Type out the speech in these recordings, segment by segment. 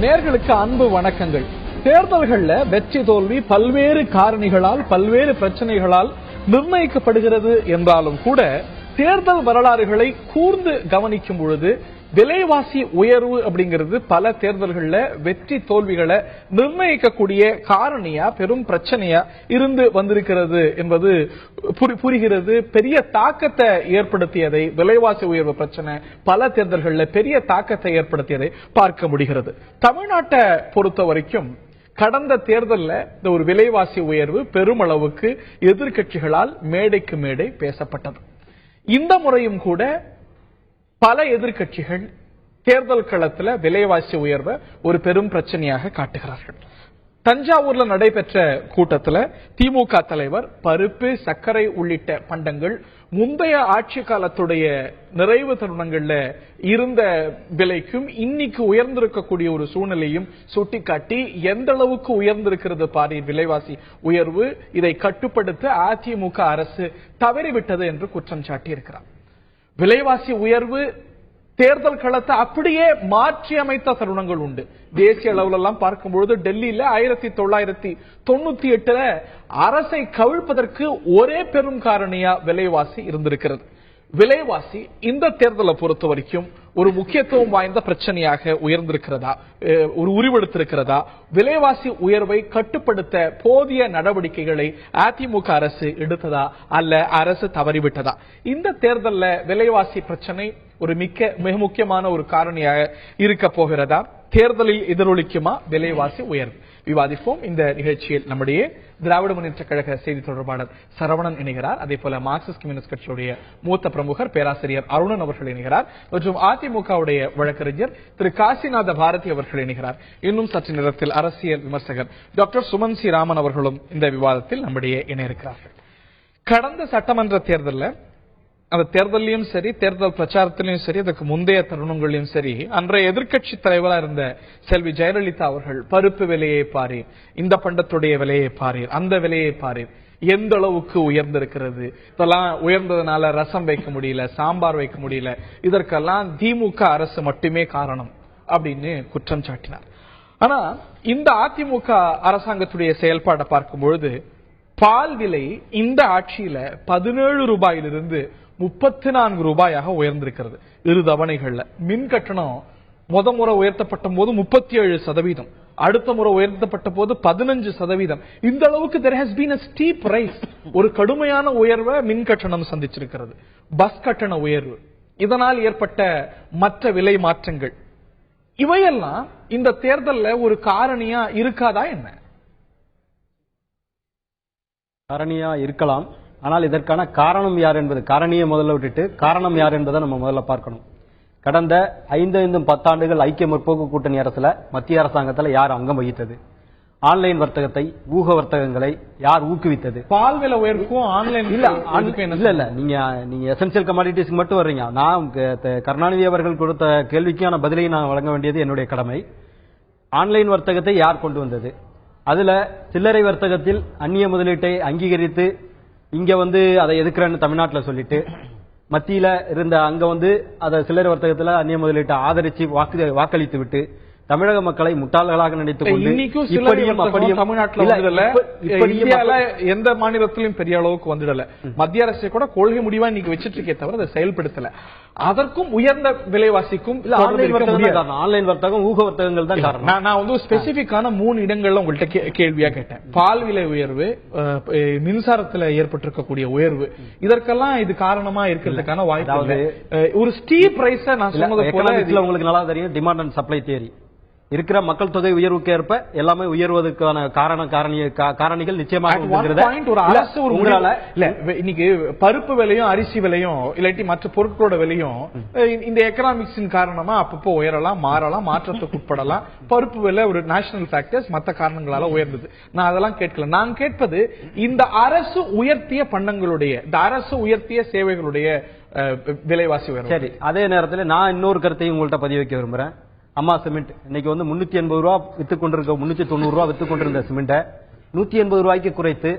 நேயர்களுக்கு அன்பு வணக்கங்கள். தேர்தல்கள்ல வெற்றி தோல்வி பல்வேறு காரணிகளால் பல்வேறு பிரச்சனைகளால் நிர்ணயிக்கப்படுகிறது என்றாலும் கூட தேர்தல் வரலாறுகளை கூர்ந்து கவனிக்கும் பொழுது விலைவாசி உயர்வு அப்படிங்கிறது பல தேர்தல்கள்ல வெற்றி தோல்விகளை நிர்ணயிக்கக்கூடிய காரணியா பெரும் பிரச்சனையா இருந்து வந்திருக்கிறது என்பது புரிகிறது. பெரிய தாக்கத்தை ஏற்படுத்தியதை விலைவாசி உயர்வு பிரச்சனை பல தேர்தல்கள்ல பெரிய தாக்கத்தை ஏற்படுத்தியதை பார்க்க முடிகிறது. தமிழ்நாட்டை பொறுத்த வரைக்கும் கடந்த தேர்தலில் இந்த ஒரு விலைவாசி உயர்வு பெருமளவுக்கு எதிர்க்கட்சிகளால் மேடைக்கு மேடை பேசப்பட்டது. இந்த முறையும் கூட பல எதிர்க்கட்சிகள் தேர்தல் களத்தில் விலைவாசி உயர்வை ஒரு பெரும் பிரச்சனையாக காட்டுகிறார்கள். தஞ்சாவூர்ல நடைபெற்ற கூட்டத்தில் திமுக தலைவர் பருப்பு, சர்க்கரை உள்ளிட்ட பண்டங்கள் முந்தைய ஆட்சி காலத்துடைய நிறைவு தருணங்கள்ல இருந்த விலைக்கும் இன்னைக்கு உயர்ந்திருக்கக்கூடிய ஒரு சூழ்நிலையும் சுட்டிக்காட்டி எந்த அளவுக்கு உயர்ந்திருக்கிறது பாரி விலைவாசி உயர்வு, இதை கட்டுப்படுத்த அதிமுக அரசு தவறிவிட்டது என்று குற்றம் சாட்டி இருக்கிறார். விலைவாசி உயர்வு தேர்தல் களத்தை அப்படியே மாற்றி அமைத்த தருணங்கள் உண்டு. தேசிய அளவுல எல்லாம் பார்க்கும்பொழுது டெல்லியில 1998 அரசை கவிழ்ப்பதற்கு ஒரே பெரும் காரணியா விலைவாசி இருந்திருக்கிறது. விலைவாசி இந்த தேர்தலை பொறுத்த வரைக்கும் ஒரு முக்கியத்துவம் வாய்ந்த பிரச்சனையாக உயர்ந்திருக்கிறதா, ஒரு உருவெடுத்திருக்கிறதா? விலைவாசி உயர்வை கட்டுப்படுத்த போதிய நடவடிக்கைகளை அதிமுக அரசு எடுத்ததா அல்ல அரசு தவறிவிட்டதா? இந்த தேர்தலில் விலைவாசி பிரச்சனை ஒரு மிக முக்கியமான ஒரு காரணியாக இருக்க போகிறதா? தேர்தலில் எதிரொலிக்குமா விலைவாசி உயர்வு? விவாதிப்போம். இந்த நிகழ்ச்சியில் நம்முடைய திராவிட முன்னேற்ற கழக செய்தி தொடர்பாளர் சரவணன் இணைகிறார். அதே போல மார்க்சிஸ்ட் கம்யூனிஸ்ட் கட்சியுடைய மூத்த பிரமுகர் பேராசிரியர் அருணன் அவர்கள் இணைகிறார். மற்றும் அதிமுகவுடைய வழக்கறிஞர் திரு காசிநாத பாரதி அவர்கள் இணைகிறார். இன்னும் சற்று நேரத்தில் அரசியல் விமர்சகர் டாக்டர் சுமன் சி ராமன் அவர்களும் இந்த விவாதத்தில் நம்முடைய இணைய இருக்கிறார்கள். கடந்த சட்டமன்ற தேர்தலில் அந்த தேர்தலையும் சரி, தேர்தல் பிரச்சாரத்திலையும் சரி, அதற்கு முந்தைய தருணங்களிலும் சரி, அன்றைய எதிர்க்கட்சி தலைவராக இருந்த செல்வி ஜெயலலிதா அவர்கள் பருப்பு விலையை பாரீர், இந்த பண்டத்துடைய விலையை பாரீர், அந்த விலையை பாரீர், எந்த அளவுக்கு உயர்ந்திருக்கிறது, இதெல்லாம் உயர்ந்ததுனால ரசம் வைக்க முடியல, சாம்பார் வைக்க முடியல, இதற்கெல்லாம் திமுக அரசு மட்டுமே காரணம் அப்படின்னு குற்றம் சாட்டினார். ஆனா இந்த அதிமுக அரசாங்கத்துடைய செயல்பாட்டை பார்க்கும்பொழுது பால் விலை இந்த ஆட்சியில 17 ரூபாயிலிருந்து 34 ரூபாயாக உயர்ந்திருக்கிறது இரு தவணைகள்ல. மின் கட்டணம் முறை உயர்த்தப்பட்ட போது 37%, அடுத்த முறை உயர்த்தப்பட்ட போது 15%. இந்த அளவுக்கு there has been a steep rise, ஒரு கடுமையான உயர்வை மின் கட்டணம் சந்திச்சிருக்கிறது. பஸ் கட்டண உயர்வு, இதனால் ஏற்பட்ட மற்ற விலை மாற்றங்கள், இவையெல்லாம் இந்த தேர்தலில் ஒரு காரணியா இருக்காதா என்ன? காரணியா இருக்கலாம். ஆனால் இதற்கான காரணம் யார் என்பது, காரணியை முதல்ல விட்டுட்டு காரணம் யார் என்பதை நம்ம முதல்ல பார்க்கணும். கடந்த 5-10 ஆண்டுகள் ஐக்கிய முற்போக்கு கூட்டணி அரசுல மத்திய அரசாங்கத்தில் யார் அங்கம் வகித்தது? ஆன்லைன் வர்த்தகத்தை, ஊக வர்த்தகங்களை யார் ஊக்குவித்தது? பால் விலை உயர்வுக்கும் ஆன்லைன் இல்ல நீங்க எசென்சியல் கமாடிட்டிஸ்க்கு மட்டும் வர்றீங்க. நான் கருணாநிதி அவர்கள் கொடுத்த கேள்விக்கான பதிலை நான் வழங்க வேண்டியது என்னுடைய கடமை. ஆன்லைன் வர்த்தகத்தை யார் கொண்டு வந்தது? அதுல சில்லறை வர்த்தகத்தில் அந்நிய முதலீட்டை அங்கீகரித்து இங்க அதை எதிர்க்கிறேன்னு தமிழ்நாட்டில் சொல்லிட்டு மத்தியில இருந்த அங்க அதை சில்லறை வர்த்தகத்துல அந்நிய முதலீட்டை ஆதரிச்சு வாக்களித்து விட்டு தமிழக மக்களை முட்டாள்களாக நினைத்துக் கொண்டு எந்த மாநிலத்திலும் பெரிய அளவுக்கு வந்துடல. மத்திய அரசு கூட கொள்கை முடிவா இன்னைக்கு வச்சிட்டு இருக்கே தவிர அதை செயல்படுத்தல. அதற்கும் உயர்ந்த விலைவாசிக்கும் ஆன்லைன் வர்த்தகம், ஊக வர்த்தகங்கள் தான் காரணம். நான் ஸ்பெசிபிக்கான 3 இடங்கள்ல உங்கள்கிட்ட கேள்வியா கேட்டேன். பால் விலை உயர்வு, மின்சாரத்துல ஏற்பட்டிருக்கக்கூடிய உயர்வு, இதற்கெல்லாம் இது காரணமா இருக்கிறதுக்கான வாய்ப்பு. ஒரு ஸ்டீப் ரைஸ் நான் சொன்னது போல உங்களுக்கு நல்லா தெரியும். டிமாண்ட் அண்ட் சப்ளை தியரி இருக்கிற மக்கள் தொகை உயர்வுக்கு ஏற்ப எல்லாமே உயர்வதற்கான காரணிகள் நிச்சயமாக இன்னைக்கு பருப்பு விலையும் அரிசி விலையும் இல்லாட்டி மற்ற பொருட்களோட விலையும் இந்த எக்கனாமிக்ஸின் காரணமா அப்பப்போ உயரலாம், மாறலாம், மாற்றத்துக்கு உட்படலாம். பருப்பு விலை ஒரு நேஷனல் ஃபேக்டர்ஸ், மற்ற காரணங்களால உயர்ந்தது. நான் அதெல்லாம் கேட்கல. நான் கேட்பது இந்த அரசு உயர்த்திய பண்டங்களுடைய, இந்த அரசு உயர்த்திய சேவைகளுடைய விலைவாசி உயர்வு. சரி, அதே நேரத்தில் நான் இன்னொரு கருத்தையும் உங்கள்கிட்ட பதிவு வைக்க விரும்புறேன். அம்மா சிமெண்ட் இன்னைக்கு 380 ரூபா வித்து கொண்டிருக்க, 390 ரூபா வித்து கொண்டிருந்த சிமெண்ட்டை 180 ரூபாய்க்கு குறைத்து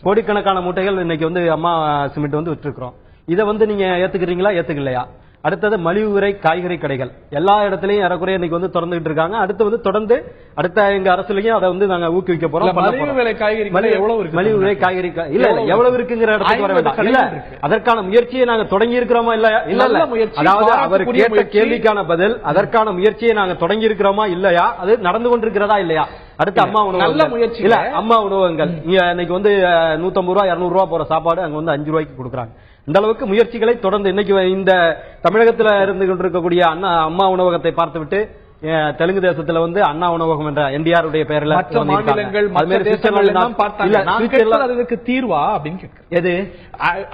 கோடிக்கணக்கான மூட்டைகள் இன்னைக்கு அம்மா சிமெண்ட் விட்டு இருக்கிறோம். இதை நீங்க ஏத்துக்கிறீங்களா, ஏத்துக்கலையா? அடுத்தது மலிவு விலை காய்கறி கடைகள் எல்லா இடத்துலயும் ஏறக்குறைய இன்னைக்கு வந்து திறந்துகிட்டு இருக்காங்க. அடுத்து வந்து தொடர்ந்து அடுத்த எங்க அரசுலயும் அதை வந்து நாங்க ஊக்குவிக்க போறோம். மலிவு விலை காய்கறி மலிவு விலை காய்கறி இல்ல எவ்வளவு இருக்குங்கிற இடத்துக்கு வர வேண்டாம். இல்ல அதற்கான முயற்சியை நாங்க தொடங்கி இருக்கிறோமா இல்லையா? இல்ல அதாவது அவர் கேட்ட கேள்விக்கான பதில் அதற்கான முயற்சியை நாங்க தொடங்கி இருக்கிறோமா இல்லையா, அது நடந்து கொண்டிருக்கிறதா இல்லையா? அடுத்து அம்மா உணவகங்கள் இல்ல அம்மா உணவகங்கள் இன்னைக்கு வந்து 150 ரூபாய் 200 ரூபாய் போற சாப்பாடு அங்க வந்து 5 ரூபாய்க்கு கொடுக்குறாங்க. இந்த அளவுக்கு முயற்சிகளை தொடர்ந்து இன்னைக்கு இந்த தமிழகத்தில் இருந்து கொண்டிருக்கக்கூடிய அம்மா உணவகத்தை பார்த்துவிட்டு தெலுங்கு தேசத்துல வந்து அண்ணா உணவகம் என்ற என்டிஆர் உடைய பெயர்ல அதுக்கு தீர்வா அப்படின்னு எது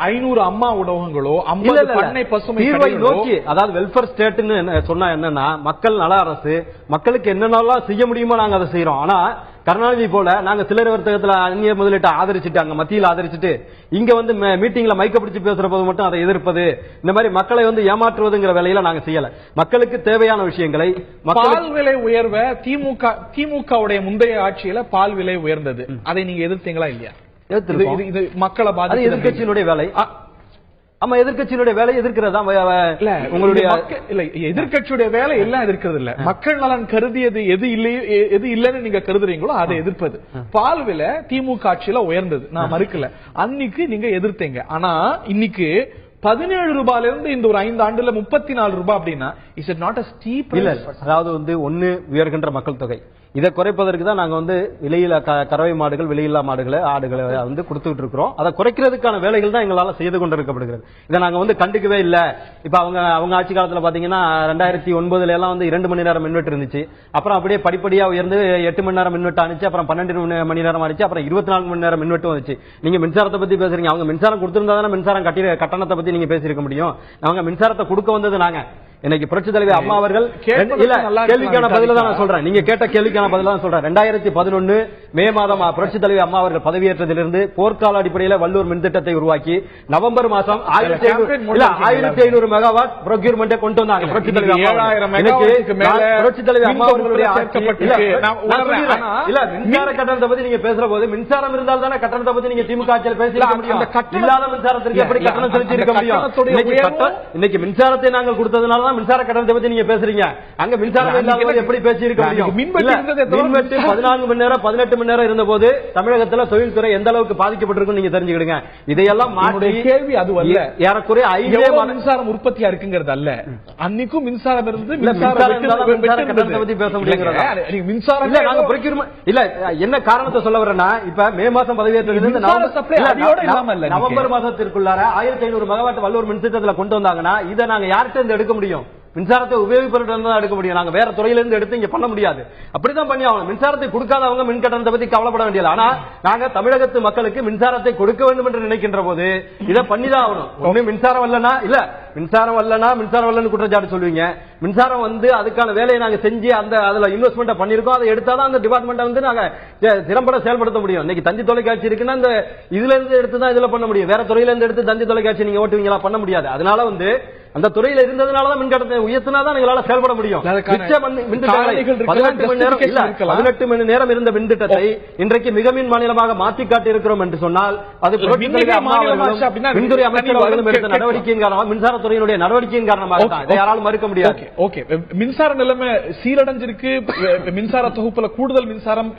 500 அம்மா உணவகங்களோ 50 பண்ணை பசுமை தீர்வை நோக்கி, அதாவது வெல்ஃபேர் ஸ்டேட்னு சொன்னா என்னன்னா மக்கள் நல அரசு, மக்களுக்கு என்னென்னலாம் செய்ய முடியுமோ நாங்க அதை செய்யறோம். ஆனா கருணாநிதி போல நாங்க சில்லறை வர்த்தகத்துல அந்நிய முதலீட்டை ஆதரிச்சுட்டாங்க, மத்தியில் ஆதரிச்சுட்டு இங்க வந்து மீட்டிங்ல மைக்க பிடிச்சு பேசுற போது மட்டும் அதை எதிர்ப்பது, இந்த மாதிரி மக்களை வந்து ஏமாற்றுவதுங்கிற வேலையில நாங்க செய்யல. மக்களுக்கு தேவையான விஷயங்களை பால் விலை உயர்வை திமுகவுடைய முந்தைய ஆட்சியில பால் விலை உயர்ந்தது, அதை நீங்க எதிர்த்தீங்களா இல்லையா? இது மக்களை பாதி எதிர்கட்சியினுடைய வேலை. ஆமா எதிர்கட்சியினுடைய வேலை எதிர்க்கிறதா உங்களுடைய இல்ல எதிர்கட்சியுடைய வேலை எல்லாம் எதிர்க்கிறது இல்ல, மக்கள் நலன் கருதியது எது இல்லையோ எது இல்லன்னு நீங்க கருதுறீங்களோ அதை எதிர்ப்பது. பால் விலை திமுக ஆட்சியில உயர்ந்தது, நான் மறுக்கல, அன்னைக்கு நீங்க எதிர்த்தீங்க. ஆனா இன்னைக்கு 17 ரூபாயில இருந்து இந்த ஒரு 5 ஆண்டுல 34 ரூபாய் அப்படின்னா is it not a steep? இல்ல அதாவது வந்து ஒண்ணு உயர்கின்ற மக்கள் தொகை, இதை குறைப்பதற்கு தான் நாங்க வந்து விலையில கறவை மாடுகள் விலையில்லா மாடுகளை ஆடுகளை வந்து கொடுத்துட்டு இருக்கிறோம். அதை குறைக்கிறதுக்கான வேலைகள் தான் எங்களால செய்து கொண்டிருக்கப்படுகிறது. இதை நாங்க வந்து கண்டுக்கவே இல்லை. இப்ப அவங்க ஆட்சி காலத்துல பாத்தீங்கன்னா 2009 எல்லாம் வந்து 2 மணி நேரம் மின்வெட்டு இருந்துச்சு, அப்புறம் அப்படியே படிப்படியா உயர்ந்து 8 மணி நேரம் மின்வெட்டு ஆனிச்சு, அப்புறம் 12 மணி நேரம் ஆனிச்சு, அப்புறம் 24 மணி நேரம் மின்வெட்டும் வந்துச்சு. நீங்க மின்சாரத்தை பத்தி பேசுறீங்க, அவங்க மின்சாரம் கொடுத்திருந்தா தானே மின்சாரம் கட்டணத்தை பத்தி நீங்க பேசியிருக்க முடியும். அவங்க மின்சாரத்தை கொடுக்க வந்தது நாங்க. இன்னைக்கு புரட்சி தலைவர் அம்மா அவர்கள் கேள்விக்கான பதில தான் நான் சொல்றேன், நீங்க கேட்ட கேள்விக்கான பதில தான் சொல்றேன். 2011 மே மாதம் புரட்சி தலைவர் அம்மா அவர்கள் பதவியேற்றதிலிருந்து போர்க்கால அடிப்படையில் வல்லூர் மின் திட்டத்தை உருவாக்கி நவம்பர் மாதம் 1500 மெகாவாட் ப்ரொக்யூர்மெண்ட் கொண்டு வந்தாங்க புரட்சி தலைவர். புரட்சி தலைவர் அம்மா அவர்களுடைய மின்சார கட்டணத்தை பத்தி நீங்க பேசுற போது மின்சாரம் இருந்தால் தானே கட்டணத்தை பத்தி நீங்க திமுக ஆட்சியில் பேசியிருக்க முடியும். இல்லாத மின்சாரத்திற்கு எப்படி கட்டணம் செலுத்தி இருக்க முடியும்? இன்னைக்கு மின்சாரத்தை நாங்கள் கொடுத்ததுனால மின்சார கட்டணத்தை பத்தி நீங்க பேசுறீங்க, அங்க மின்சாரம் இல்லாதவங்க எப்படி பேசியிருக்க முடியும்? மின்வெட்டு 14 மணி நேரம் 18 மணி நேரம் இருந்த போது தமிழகத்துல தொழில்துறை எந்த அளவுக்கு பாதிக்கப்பட்டிருக்கும் நீங்க தெரிஞ்சுக்கிடுங்க. இதையெல்லாம் மாற்றி கேள்வி அது அல்ல, ஏறக்குறைய 5 மின்சாரம் உற்பத்தியா இருக்குங்கிறது அல்ல, அன்னைக்கும் மின்சாரம் இருந்து மின்சார கட்டணத்தை பத்தி பேச முடியுங்கிறத மின்சாரம் இல்ல நாங்க இல்ல என்ன காரணத்தை சொல்ல வரேன்னா, இப்ப மே மாசம் பதவியேற்றதிலிருந்து நவம்பர் மாசத்திற்குள்ளார 1500 மெகாவாட் வல்லூர் மின் திட்டத்தில் கொண்டு வந்தாங்கன்னா இதை நாங்க யார்கிட்ட இருந்து எடுக்க முடியும்? மின்சாரத்தை உபயோகிப்பவர்கள் தான் எடுக்க முடியும், நாங்க வேற துறையிலிருந்து எடுத்து இங்க பண்ண முடியாது. அப்படிதான் பண்ணி ஆகணும். மின்சாரத்தை கொடுக்காதவங்க மின் கட்டணத்தை பத்தி கவலைப்பட வேண்டியது. ஆனா நாங்க தமிழகத்து மக்களுக்கு மின்சாரத்தை கொடுக்க வேண்டும் என்று நினைக்கின்ற போது இதை பண்ணிதான் ஆகணும். ஒண்ணு மின்சாரம் வரலன்னா இல்ல மின்சாரம் வரலன்னு குற்றச்சாட்டு சொல்லுவீங்க. மின்சாரம் வந்து அதுக்கான வேலையை நாங்க செஞ்சு அதுல இன்வெஸ்ட்மெண்ட் பண்ணிருக்கோம், அதை எடுத்தாதான் அந்த டிபார்ட்மெண்ட் வந்து நாங்க திறம்பட செயல்படுத்த முடியும். இன்னைக்கு தந்தி தொலைக்காட்சி இருக்குன்னா இந்த இதுல இருந்து எடுத்து தான் இதுல பண்ண முடியும். வேற துறையில இருந்து எடுத்து தந்தி தொலைக்காட்சி நீங்க ஓட்டுவீங்களா? பண்ண முடியாது. அதனால வந்து அந்த துறையில இருந்ததுனாலதான் மின் கட்டணத்தை உயர்த்தினாதான் எங்களால செயல்பட முடியும். 18 மணி நேரம் இருந்த மின் திட்டத்தை இன்றைக்கு மிக மின் மாநிலமாக மாற்றி காட்டி இருக்கிறோம் என்று சொன்னால் அது மின்துறை அமைச்சர் அவர்களும் எடுத்த நடவடிக்கையின் காரணமாக மின்சாரத்துறையினுடைய நடவடிக்கையின் காரணமாக தான். இதை யாராலும் மறுக்க முடியாது. மின்சார நிலைமை சீரடைஞ்சிருக்கு, மின்சார தொகுப்புல கூடுதல் மின்சாரம்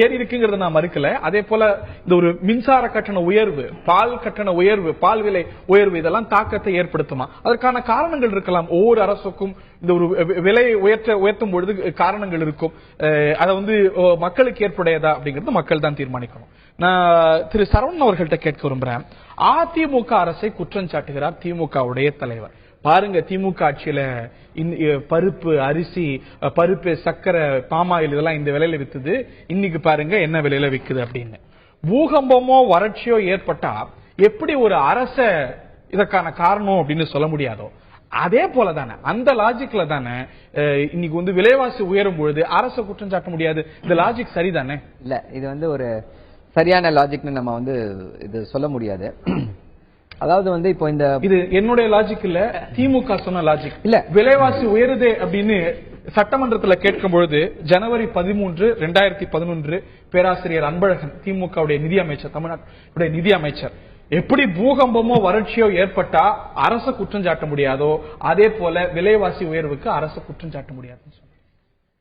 ஏறி இருக்குங்கிறத நான் மறுக்கல. அதே போல இந்த ஒரு மின்சார கட்டண உயர்வு, பால் கட்டண உயர்வு, பால் விலை உயர்வு இதெல்லாம் தாக்கத்தை ஏற்படுத்துமா? அதற்கான காரணங்கள் இருக்கலாம். ஒவ்வொரு அரசுக்கும் இந்த ஒரு விலையை உயர்த்தும் பொழுது காரணங்கள் இருக்கும். அதை வந்து மக்களுக்கு ஏற்புடையதா அப்படிங்கிறது மக்கள் தான் தீர்மானிக்கணும். நான் திரு சரவணன் அவர்கள்ட்ட கேட்க விரும்புறேன். அதிமுக அரசை குற்றம் சாட்டுகிறார் திமுகவுடைய தலைவர். பாருங்க, திமுக ஆட்சியில பருப்பு, அரிசி, பருப்பு, சக்கரை, பாமாயில் இதெல்லாம் இந்த விலையில வித்துது, இன்னைக்கு பாருங்க என்ன விலையில விக்குது அப்படின்னு. பூகம்பமோ வறட்சியோ ஏற்பட்டா எப்படி ஒரு அரச இதற்கான காரணம் அப்படின்னு சொல்ல முடியாதோ அதே போலதானே, அந்த லாஜிக்ல தானே இன்னைக்கு வந்து விலைவாசி உயரும் பொழுது அரசு குற்றம் சாட்ட முடியாது. இந்த லாஜிக் சரிதானே? இல்ல, இது வந்து ஒரு சரியான லாஜிக்னு நம்ம வந்து இது சொல்ல முடியாது. அதாவது வந்து இப்போ இது என்னுடைய லாஜிக் இல்ல, திமுக சொன்ன லாஜிக் இல்ல. விலைவாசி உயருதே அப்படின்னு சட்டமன்றத்துல கேட்கும் பொழுது ஜனவரி 13, 2011 பேராசிரியர் அன்பழகன், திமுகவுடைய நிதி அமைச்சர், தமிழ்நாட்டுடைய நிதி அமைச்சர், எப்படி பூகம்பமோ வறட்சியோ ஏற்பட்டா அரசு குற்றம் சாட்ட முடியாதோ அதே போல விலைவாசி உயர்வுக்கு அரசு குற்றம் சாட்ட முடியாதுன்னு சொன்னாங்க.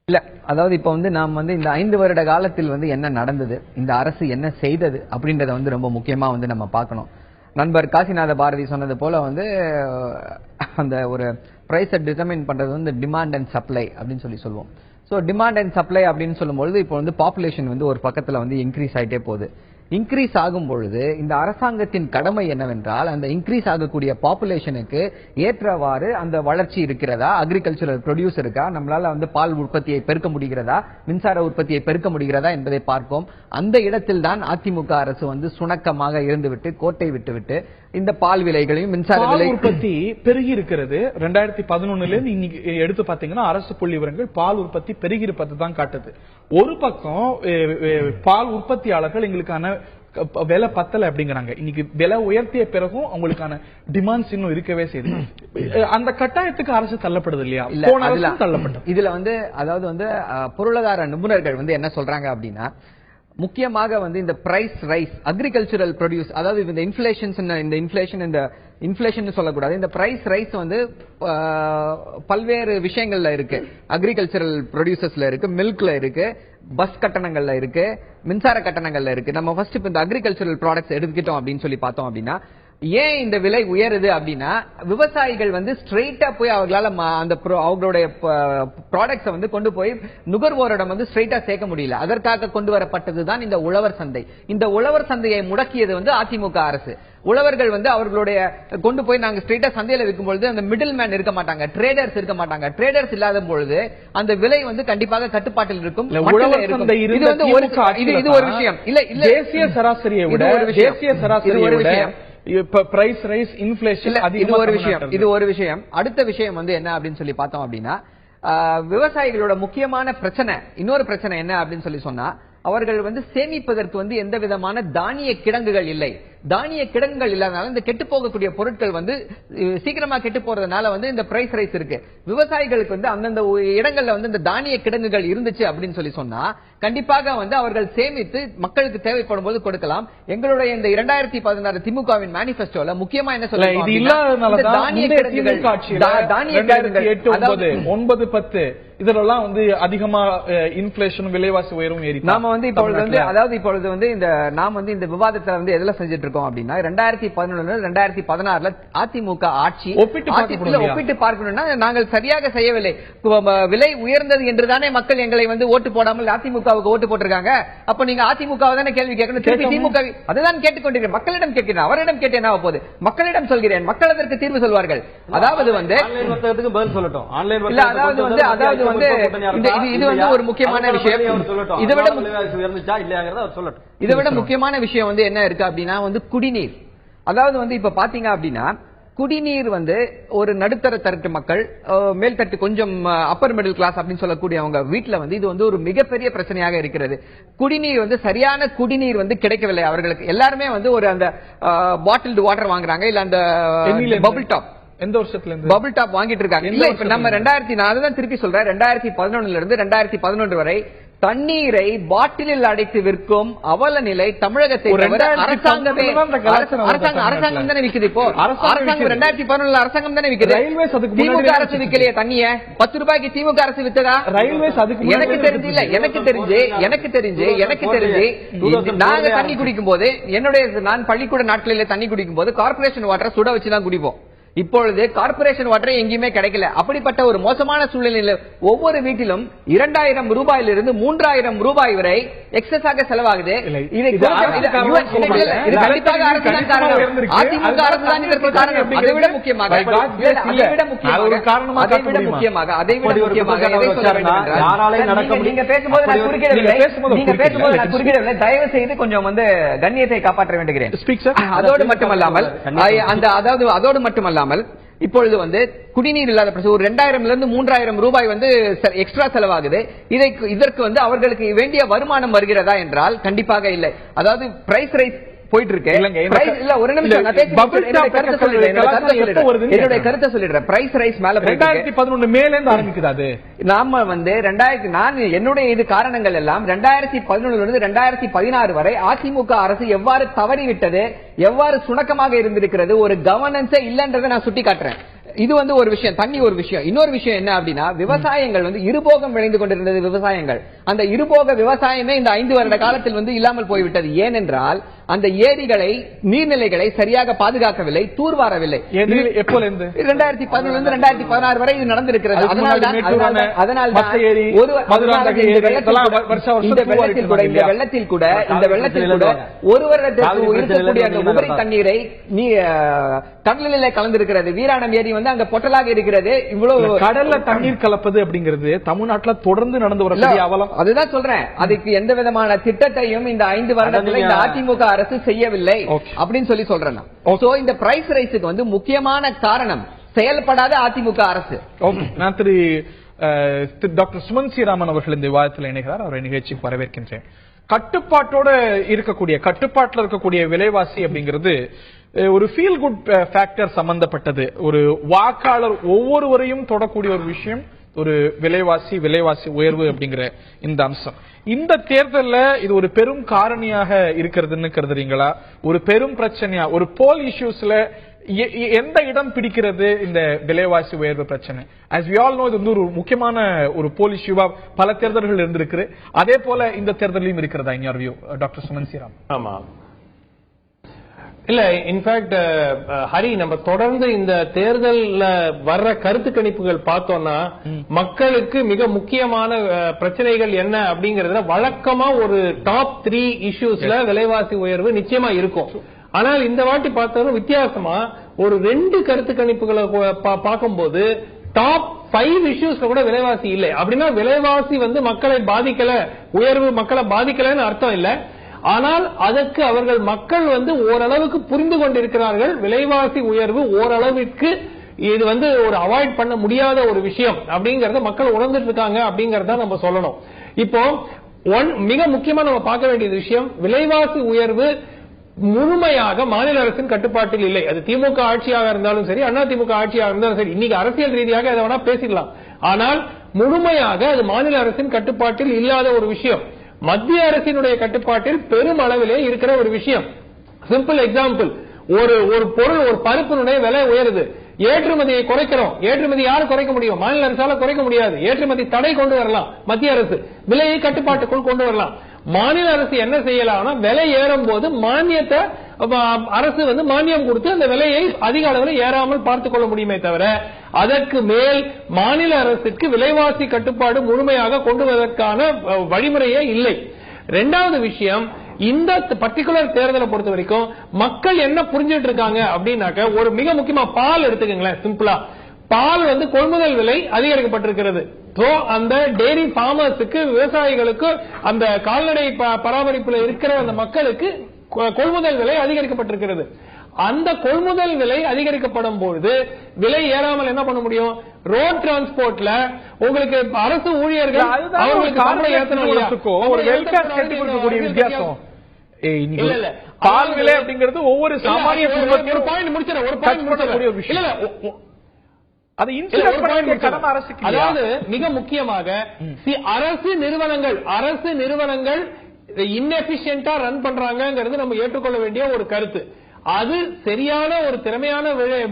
இல்ல, அதாவது இப்ப வந்து நாம் வந்து இந்த 5 வருட காலத்தில் வந்து என்ன நடந்தது, இந்த அரசு என்ன செய்தது அப்படின்றத வந்து ரொம்ப முக்கியமா வந்து நம்ம பார்க்கணும். நண்பர் காசிநாத பாரதி சொன்னது போல வந்து அந்த ஒரு பிரைஸை டிட்டர்மைன் பண்றது வந்து டிமாண்ட் அண்ட் சப்ளை அப்படின்னு சொல்லுவோம். ஸோ டிமாண்ட் அண்ட் சப்ளை அப்படின்னு சொல்லும்போது இப்போ வந்து பாப்புலேஷன் வந்து ஒரு பக்கத்துல வந்து இன்க்ரீஸ் ஆயிட்டே போகுது. இன்க்ரீஸ் ஆகும் பொழுது இந்த அரசாங்கத்தின் கடமை என்னவென்றால் அந்த இன்க்ரீஸ் ஆகக்கூடிய பாப்புலேஷனுக்கு ஏற்றவாறு அந்த வளர்ச்சி இருக்கிறதா, அக்ரிகல்ச்சரல் ப்ரொடியூஸ் இருக்கா, நம்மளால வந்து பால் உற்பத்தியை பெருக்க முடிகிறதா, மின்சார உற்பத்தியை பெருக்க முடிகிறதா என்பதை பார்ப்போம். அந்த இடத்தில் தான் அதிமுக அரசு வந்து சுணக்கமாக இருந்துவிட்டு கோட்டை விட்டுவிட்டு இந்த பால் விலைகளையும் மின்சார விலை உற்பத்தி பெருகி இருக்கிறது. 2011 இன்னைக்கு எடுத்து பாத்தீங்கன்னா அரசு புள்ளி விவரங்கள் பால் உற்பத்தி பெருகி இருப்பது தான் காட்டுது. ஒரு பக்கம் பால் உற்பத்தியாளர்கள் எங்களுக்கான விலை பத்தல அப்படிங்கிறாங்க. இன்னைக்கு விலை உயர்த்திய பிறகும் அவங்களுக்கான டிமாண்ட்ஸ் இன்னும் இருக்கவே செய்யுது. அந்த கட்டாயத்துக்கு அரசு தள்ளப்படுது இல்லையா? தள்ளப்பட்டது. இதுல வந்து அதாவது வந்து பொருளாதார நிபுணர்கள் வந்து என்ன சொல்றாங்க அப்படின்னா, முக்கியமாக வந்து இந்த பிரைஸ் ரைஸ் அக்ரிகல்ச்சரல் ப்ரொடியூஸ், அதாவது இந்த இன்ஃபிளேஷன் சொல்லக்கூடாது, இந்த பிரைஸ் ரைஸ் வந்து பல்வேறு விஷயங்கள்ல இருக்கு. அக்ரிகல்ச்சரல் ப்ரொடியூசர்ஸ்ல இருக்கு, மில்க்ல இருக்கு, பஸ் கட்டணங்கள்ல இருக்கு, மின்சார கட்டணங்கள்ல இருக்கு. நம்ம ஃபர்ஸ்ட் இப்ப இந்த அக்ரிகல்ச்சரல் ப்ராடக்ட்ஸ் எடுத்துக்கிட்டோம் அப்படின்னு சொல்லி பார்த்தோம் அப்படின்னா, ஏன் இந்த விலை உயருது அப்படின்னா, விவசாயிகள் வந்து ஸ்ட்ரெயிட்டா போய் அவங்களால அந்த அவங்களுடைய ப்ராடக்ட்ஸை வந்து கொண்டு போய் நுகர்வோரிடம் வந்து ஸ்ட்ரெயிட்டா சேர்க்க முடியல. அதற்காக கொண்டு வரப்பட்டதுதான் இந்த உழவர் சந்தை. இந்த உழவர் சந்தையை முடக்கியது வந்து அதிமுக அரசு. உழவர்கள் வந்து அவர்களுடைய கொண்டு போய் நாங்க ஸ்ட்ரெயிட்டா சந்தையில விற்கும் பொழுது அந்த மிடில் மேன் இருக்க மாட்டாங்க, ட்ரேடர்ஸ் இருக்க மாட்டாங்க. ட்ரேடர்ஸ் இல்லாத பொழுது அந்த விலை வந்து கண்டிப்பாக கட்டுப்பாட்டில் இருக்கும். இது வந்து ஒரு விஷயம். இல்ல தேசிய சராசரியை விட பிரைஸ் ரைஸ் இன்ஃபிளேஷன் இது ஒரு விஷயம். அடுத்த விஷயம் வந்து என்ன அப்படின்னு சொல்லி பார்த்தோம் அப்படின்னா, விவசாயிகளோட முக்கியமான பிரச்சனை, இன்னொரு பிரச்சனை என்ன அப்படின்னு சொன்னா, அவர்கள் வந்து சேமிப்பதற்கு வந்து எந்த விதமான தானிய கிடங்குகள் இல்லை. தானிய கிடங்குகள் இல்லாதனால இந்த கெட்டு போகக்கூடிய பொருட்கள் வந்து சீக்கிரமா கெட்டு போறதுனால வந்து இந்த பிரைஸ் ரைஸ் இருக்கு. விவசாயிகளுக்கு வந்து அந்தந்த இடங்கள்ல வந்து இந்த தானிய கிடங்குகள் இருந்துச்சு அப்படின்னு சொன்னா கண்டிப்பாக வந்து அவர்கள் சேமித்து மக்களுக்கு தேவைப்படும் போது கொடுக்கலாம். எங்களுடைய இந்த 2016 திமுகவின் மேனிபெஸ்டோல முக்கியமா என்ன சொல்லுங்க, தானிய கிடங்குகள் 9-10 இதெல்லாம் வந்து அதிகமா இன்ஃபிளேஷன் விலைவாசி உயரும் ஏறி நாம வந்து இப்பொழுது வந்து இந்த நாம் வந்து இந்த விவாதத்தை வந்து எதுல செஞ்சுட்டு இருக்கோம் அப்படின்னா, 2011 2016 அதிமுக ஆட்சி ஒப்பிட்டு பார்க்கணும்னா நாங்கள் சரியாக செய்யவில்லை. விலை உயர்ந்தது என்றுதானே மக்கள் எங்களை வந்து ஓட்டு போடாமல் அதிமுகவுக்கு ஓட்டு போட்டிருக்காங்க. அப்ப நீங்க அதிமுக தானே கேள்வி கேட்கணும். திருப்பி திமுக அதுதான் கேட்டுக்கொண்டிருக்கிறேன். மக்களிடம் கேட்கிறேன், அவரிடம் கேட்டு என்ன போகுது, மக்களிடம் சொல்கிறேன், மக்கள் அதற்கு தீர்வு சொல்வார்கள். அதாவது வந்து பதில் சொல்லட்டும். அதாவது வந்து இது வந்து ஒரு முக்கியமான விஷயம். இதை விட முக்கியமான விஷயம் வந்து என்ன இருக்கு அப்படின்னா வந்து குடிநீர். அதாவது வந்து இப்ப பாத்தீங்க அப்படின்னா குடிநீர் வந்து ஒரு நடுத்தர தரட்டு மக்கள், மேல்தட்டு கொஞ்சம் அப்பர் மிடில் கிளாஸ் அப்படின்னு சொல்லக்கூடிய அவங்க வீட்டுல வந்து இது வந்து ஒரு மிகப்பெரிய பிரச்சனையாக இருக்கிறது. குடிநீர் வந்து சரியான குடிநீர் வந்து கிடைக்கவில்லை அவர்களுக்கு. எல்லாருமே வந்து ஒரு அந்த பாட்டில்டு வாட்டர் வாங்குறாங்க, இல்ல அந்த பபிள் டாப் எந்த வருஷத்துல இருந்து பபிள் டாப் வாங்கிட்டு இருக்காங்க. இல்ல இப்ப நம்ம 2000 திருப்பி சொல்றேன், 2011 இருந்து 2011 வரை தண்ணீரை பாட்டிலில் அடைத்து விற்கும் அவல நிலை தமிழகத்தை அரசாங்கம் தானே விற்குது. இப்போ அரசாங்கம் 2011 அரசாங்கம் தானே விற்குது. திமுக அரசு விற்கலையே தண்ணிய 10 ரூபாய்க்கு திமுக அரசு வித்ததா? ரயில்வேஸ் அதுக்கு எனக்கு தெரிஞ்சு இல்ல, எனக்கு தெரிஞ்சு நாங்க தண்ணி குடிக்கும் போது நான் பள்ளிக்கூட நாட்களில் தண்ணி குடிக்கும் போது கார்பரேஷன் வாட்டரை சுட வச்சுதான் குடிப்போம். இப்பொழுது கார்பரேஷன் வாட்டர் எங்கேயுமே கிடைக்கல. அப்படிப்பட்ட ஒரு மோசமான சூழ்நிலையில் ஒவ்வொரு வீட்டிலும் 2000 ரூபாயிலிருந்து 3000 ரூபாய் வரை எக்ஸஸாக செலவாகுது. அதிமுக அரசு தான் இதற்கு காரணம். அதைவிட முக்கியமாக நீங்க பேசும்போது நான் குறுக்கிடவில்லை. தயவு செய்து கொஞ்சம் வந்து கண்ணியத்தை காப்பாற்ற வேண்டுகிறேன். அதோடு மட்டுமல்லாமல் இப்பொழுது வந்து குடிநீர் இல்லாத பிரச்சனை ஒரு 2000 இருந்து 3000 ரூபாய் வந்து எக்ஸ்ட்ரா செலவாகுது. இதற்கு வந்து அவர்களுக்கு வேண்டிய வருமானம் வருகிறதா என்றால் கண்டிப்பாக இல்லை. அதாவது பிரைஸ் ரைஸ் போயிட்டு இருக்கு. இல்ல ஒரு நிமிஷம் என்னுடைய கருத்தை சொல்லிடுறேன். பிரைஸ் ரைஸ் மேல 2011 மேல இருந்து ஆரம்பிக்குது. அது நாம வந்து என்னுடைய இது காரணங்கள் எல்லாம் 2011 இருந்து 2016 வரை அதிமுக அரசு எவ்வாறு தவறிவிட்டது, எவ்வாறு சுணக்கமாக இருந்திருக்கிறது, ஒரு கவர்னன்ஸே இல்லன்றதை நான் சுட்டி காட்டுறேன். இது வந்து ஒரு விஷயம். தண்ணி ஒரு விஷயம். இன்னொரு விஷயம் என்ன அப்படின்னா, விவசாயங்கள் வந்து இருபோகம் விளைந்து கொண்டிருந்தது. விவசாயங்கள் அந்த இருபோக விவசாயமே இந்த 5 வருட காலத்தில் வந்து இல்லாமல் போய்விட்டது. ஏனென்றால் அந்த ஏரிகளை, நீர்நிலைகளை சரியாக பாதுகாக்கவில்லை, தூர்வாரவில்லை. எப்போலிருந்து 2011 இருந்து 2016 வரை இது நடந்திருக்கிறது. இந்த வெள்ளத்தில் கூட ஒரு வருடத்திற்கு இருக்கக்கூடிய அந்த உபரி தண்ணீரை கடலிலே கலந்திருக்கிறது. வீராணம் ஏரி வந்து அங்க பொட்டலாக இருக்கிறது. இவ்வளவு கடல்ல தண்ணீர் கலப்பது அப்படிங்கிறது தமிழ்நாட்டில் தொடர்ந்து நடந்து வரக்கூடிய அவலம். அதுதான் சொல்றேன். அதுக்கு எந்த விதமான திட்டத்தையும் இந்த 5 வருடத்தில் இந்த அதிமுக அரசு செய்யவில்லை அப்படின்னு சொல்றேன். இந்த பிரைஸ் ரைஸுக்கு வந்து முக்கியமான காரணம் செயல்படாத அதிமுக அரசு. நான் திரு டாக்டர் சுமன் ஸ்ரீராமன் அவர்கள் இந்த விவாதத்தில் இணைகிறார். அவரை நிகழ்ச்சிக்கு வரவேற்கின்றேன். கட்டுப்பாட்டில் இருக்கக்கூடிய விலைவாசி அப்படிங்கிறது ஒரு ஃபீல் குட் ஃபேக்டர் சம்பந்தப்பட்டது. ஒரு வாக்காளர் ஒவ்வொருவரையும் தொடக்கூடிய ஒரு விஷயம் ஒரு விலைவாசி உயர்வு அப்படிங்கிற இந்த அம்சம். இந்த தேர்தலில் இது ஒரு பெரும் காரணியாக இருக்கிறதுன்னு கருதுறீங்களா? ஒரு பெரும் பிரச்சனையா, ஒரு போல் இஷ்யூஸ்ல எந்த இடம் பிடிக்கிறது இந்த விலைவாசி உயர்வு பிரச்சனை? as we all know, இது வந்து ஒரு முக்கியமான ஒரு போல் இஷ்யூவா பல தேர்தல்கள் இருந்திருக்கு. அதே போல இந்த தேர்தலையும் இருக்கிறதா in your view, doctor Suman Sriram? ஆமா, இல்ல இன்ஃபேக்ட் ஹரி, நம்ம தொடர்ந்து இந்த தேர்தல்ல வர்ற கருத்து கணிப்புகள் பார்த்தோம்னா மக்களுக்கு மிக முக்கியமான பிரச்சனைகள் என்ன அப்படிங்கறதுல வழக்கமா ஒரு டாப் 3 இஷ்யூஸ்ல விலைவாசி உயர்வு நிச்சயமா இருக்கும். ஆனால் இந்த வாட்டி பார்த்தோம் வித்தியாசமா ஒரு 2 கருத்து கணிப்புகளை பார்க்கும்போது டாப் 5 இஷ்யூஸ்ல கூட விலைவாசி இல்லை. அப்படின்னா விலைவாசி வந்து மக்களை பாதிக்கல, உயர்வு மக்களை பாதிக்கலன்னு அர்த்தம் இல்ல. ஆனால் அதற்கு அவர்கள் மக்கள் வந்து ஓரளவுக்கு புரிந்து கொண்டிருக்கிறார்கள். விலைவாசி உயர்வு ஓரளவுக்கு இது வந்து ஒரு அவாய்ட் பண்ண முடியாத ஒரு விஷயம் அப்படிங்கறத மக்கள் உணர்ந்துட்டு இருக்காங்க அப்படிங்கறத நம்ம சொல்லணும். இப்போ மிக முக்கியமா நம்ம பார்க்க வேண்டிய விஷயம், விலைவாசி உயர்வு முழுமையாக மாநில அரசின் கட்டுப்பாட்டில் இல்லை. அது திமுக ஆட்சியாக இருந்தாலும் சரி, அண்ணா திமுக ஆட்சியாக இருந்தாலும் சரி. இன்னைக்கு அரசியல் ரீதியாக அதை வேணா பேசிக்கலாம். ஆனால் முழுமையாக அது மாநில அரசின் கட்டுப்பாட்டில் இல்லாத ஒரு விஷயம். மத்திய அரசினுடைய கட்டுப்பாட்டில் பெரும் அளவிலே இருக்கிற ஒரு விஷயம். சிம்பிள் எக்ஸாம்பிள், ஒரு பொருள், ஒரு பருப்பினுடைய விலை உயருது, ஏற்றுமதியை குறைக்கிறோம். ஏற்றுமதி யாரு குறைக்க முடியும்? மாநில அரசால குறைக்க முடியாது. ஏற்றுமதி தடை கொண்டு வரலாம் மத்திய அரசு, விலையை கட்டுப்பாட்டுக்குள் கொண்டு வரலாம். மாநில அரசு என்ன செய்யலாம்னா, விலை ஏறும் போது மானியத்தை அரசு வந்து மானியம் கொடுத்து அந்த விலையை அதிக அளவில் ஏறாமல் பார்த்துக் கொள்ள முடியுமே தவிர, அதற்கு மேல் மாநில அரசுக்கு விலைவாசி கட்டுப்பாடு முழுமையாக கொண்டு வருவதற்கான வழிமுறையே இல்லை. இரண்டாவது விஷயம், இந்த பர்டிகுலர் தேர்தலை பொறுத்த வரைக்கும் மக்கள் என்ன புரிஞ்சிட்டு இருக்காங்க அப்படின்னாக்க, ஒரு மிக முக்கியமா பால் எடுத்துக்கங்களேன். சிம்பிளா பால் வந்து கொள்முதல் விலை அதிகரிக்கப்பட்டிருக்கிறது. அந்த டெய்ரி ஃபார்மர்ஸுக்கு, விவசாயிகளுக்கு, அந்த கால்நடை பராமரிப்பில் இருக்கிற அந்த மக்களுக்கு கொள்முதல் விலை அதிகரிக்கப்பட்டிருக்கிறது. அந்த கொள்முதல் விலை அதிகரிக்கப்படும் பொழுது விலை ஏறாமல் என்ன பண்ண முடியும்? ரோட் டிரான்ஸ்போர்ட்ல உங்களுக்கு அரசு ஊழியர்கள் அவங்களுக்கு பால் விலை அப்படிங்கிறது ஒவ்வொரு சாமானிய குடும்பத்திலும் ஒரு பாயிண்ட் முடிச்சிடக்கூடிய ஒரு விஷயம். அதாவது மிக முக்கியமாக அரசு நிறுவனங்கள் இன்எஃபிஷியன்டா ரன் பண்றாங்கிறது நம்ம ஏற்றுக்கொள்ள வேண்டிய ஒரு கருத்து. அது சரியான ஒரு திறமையான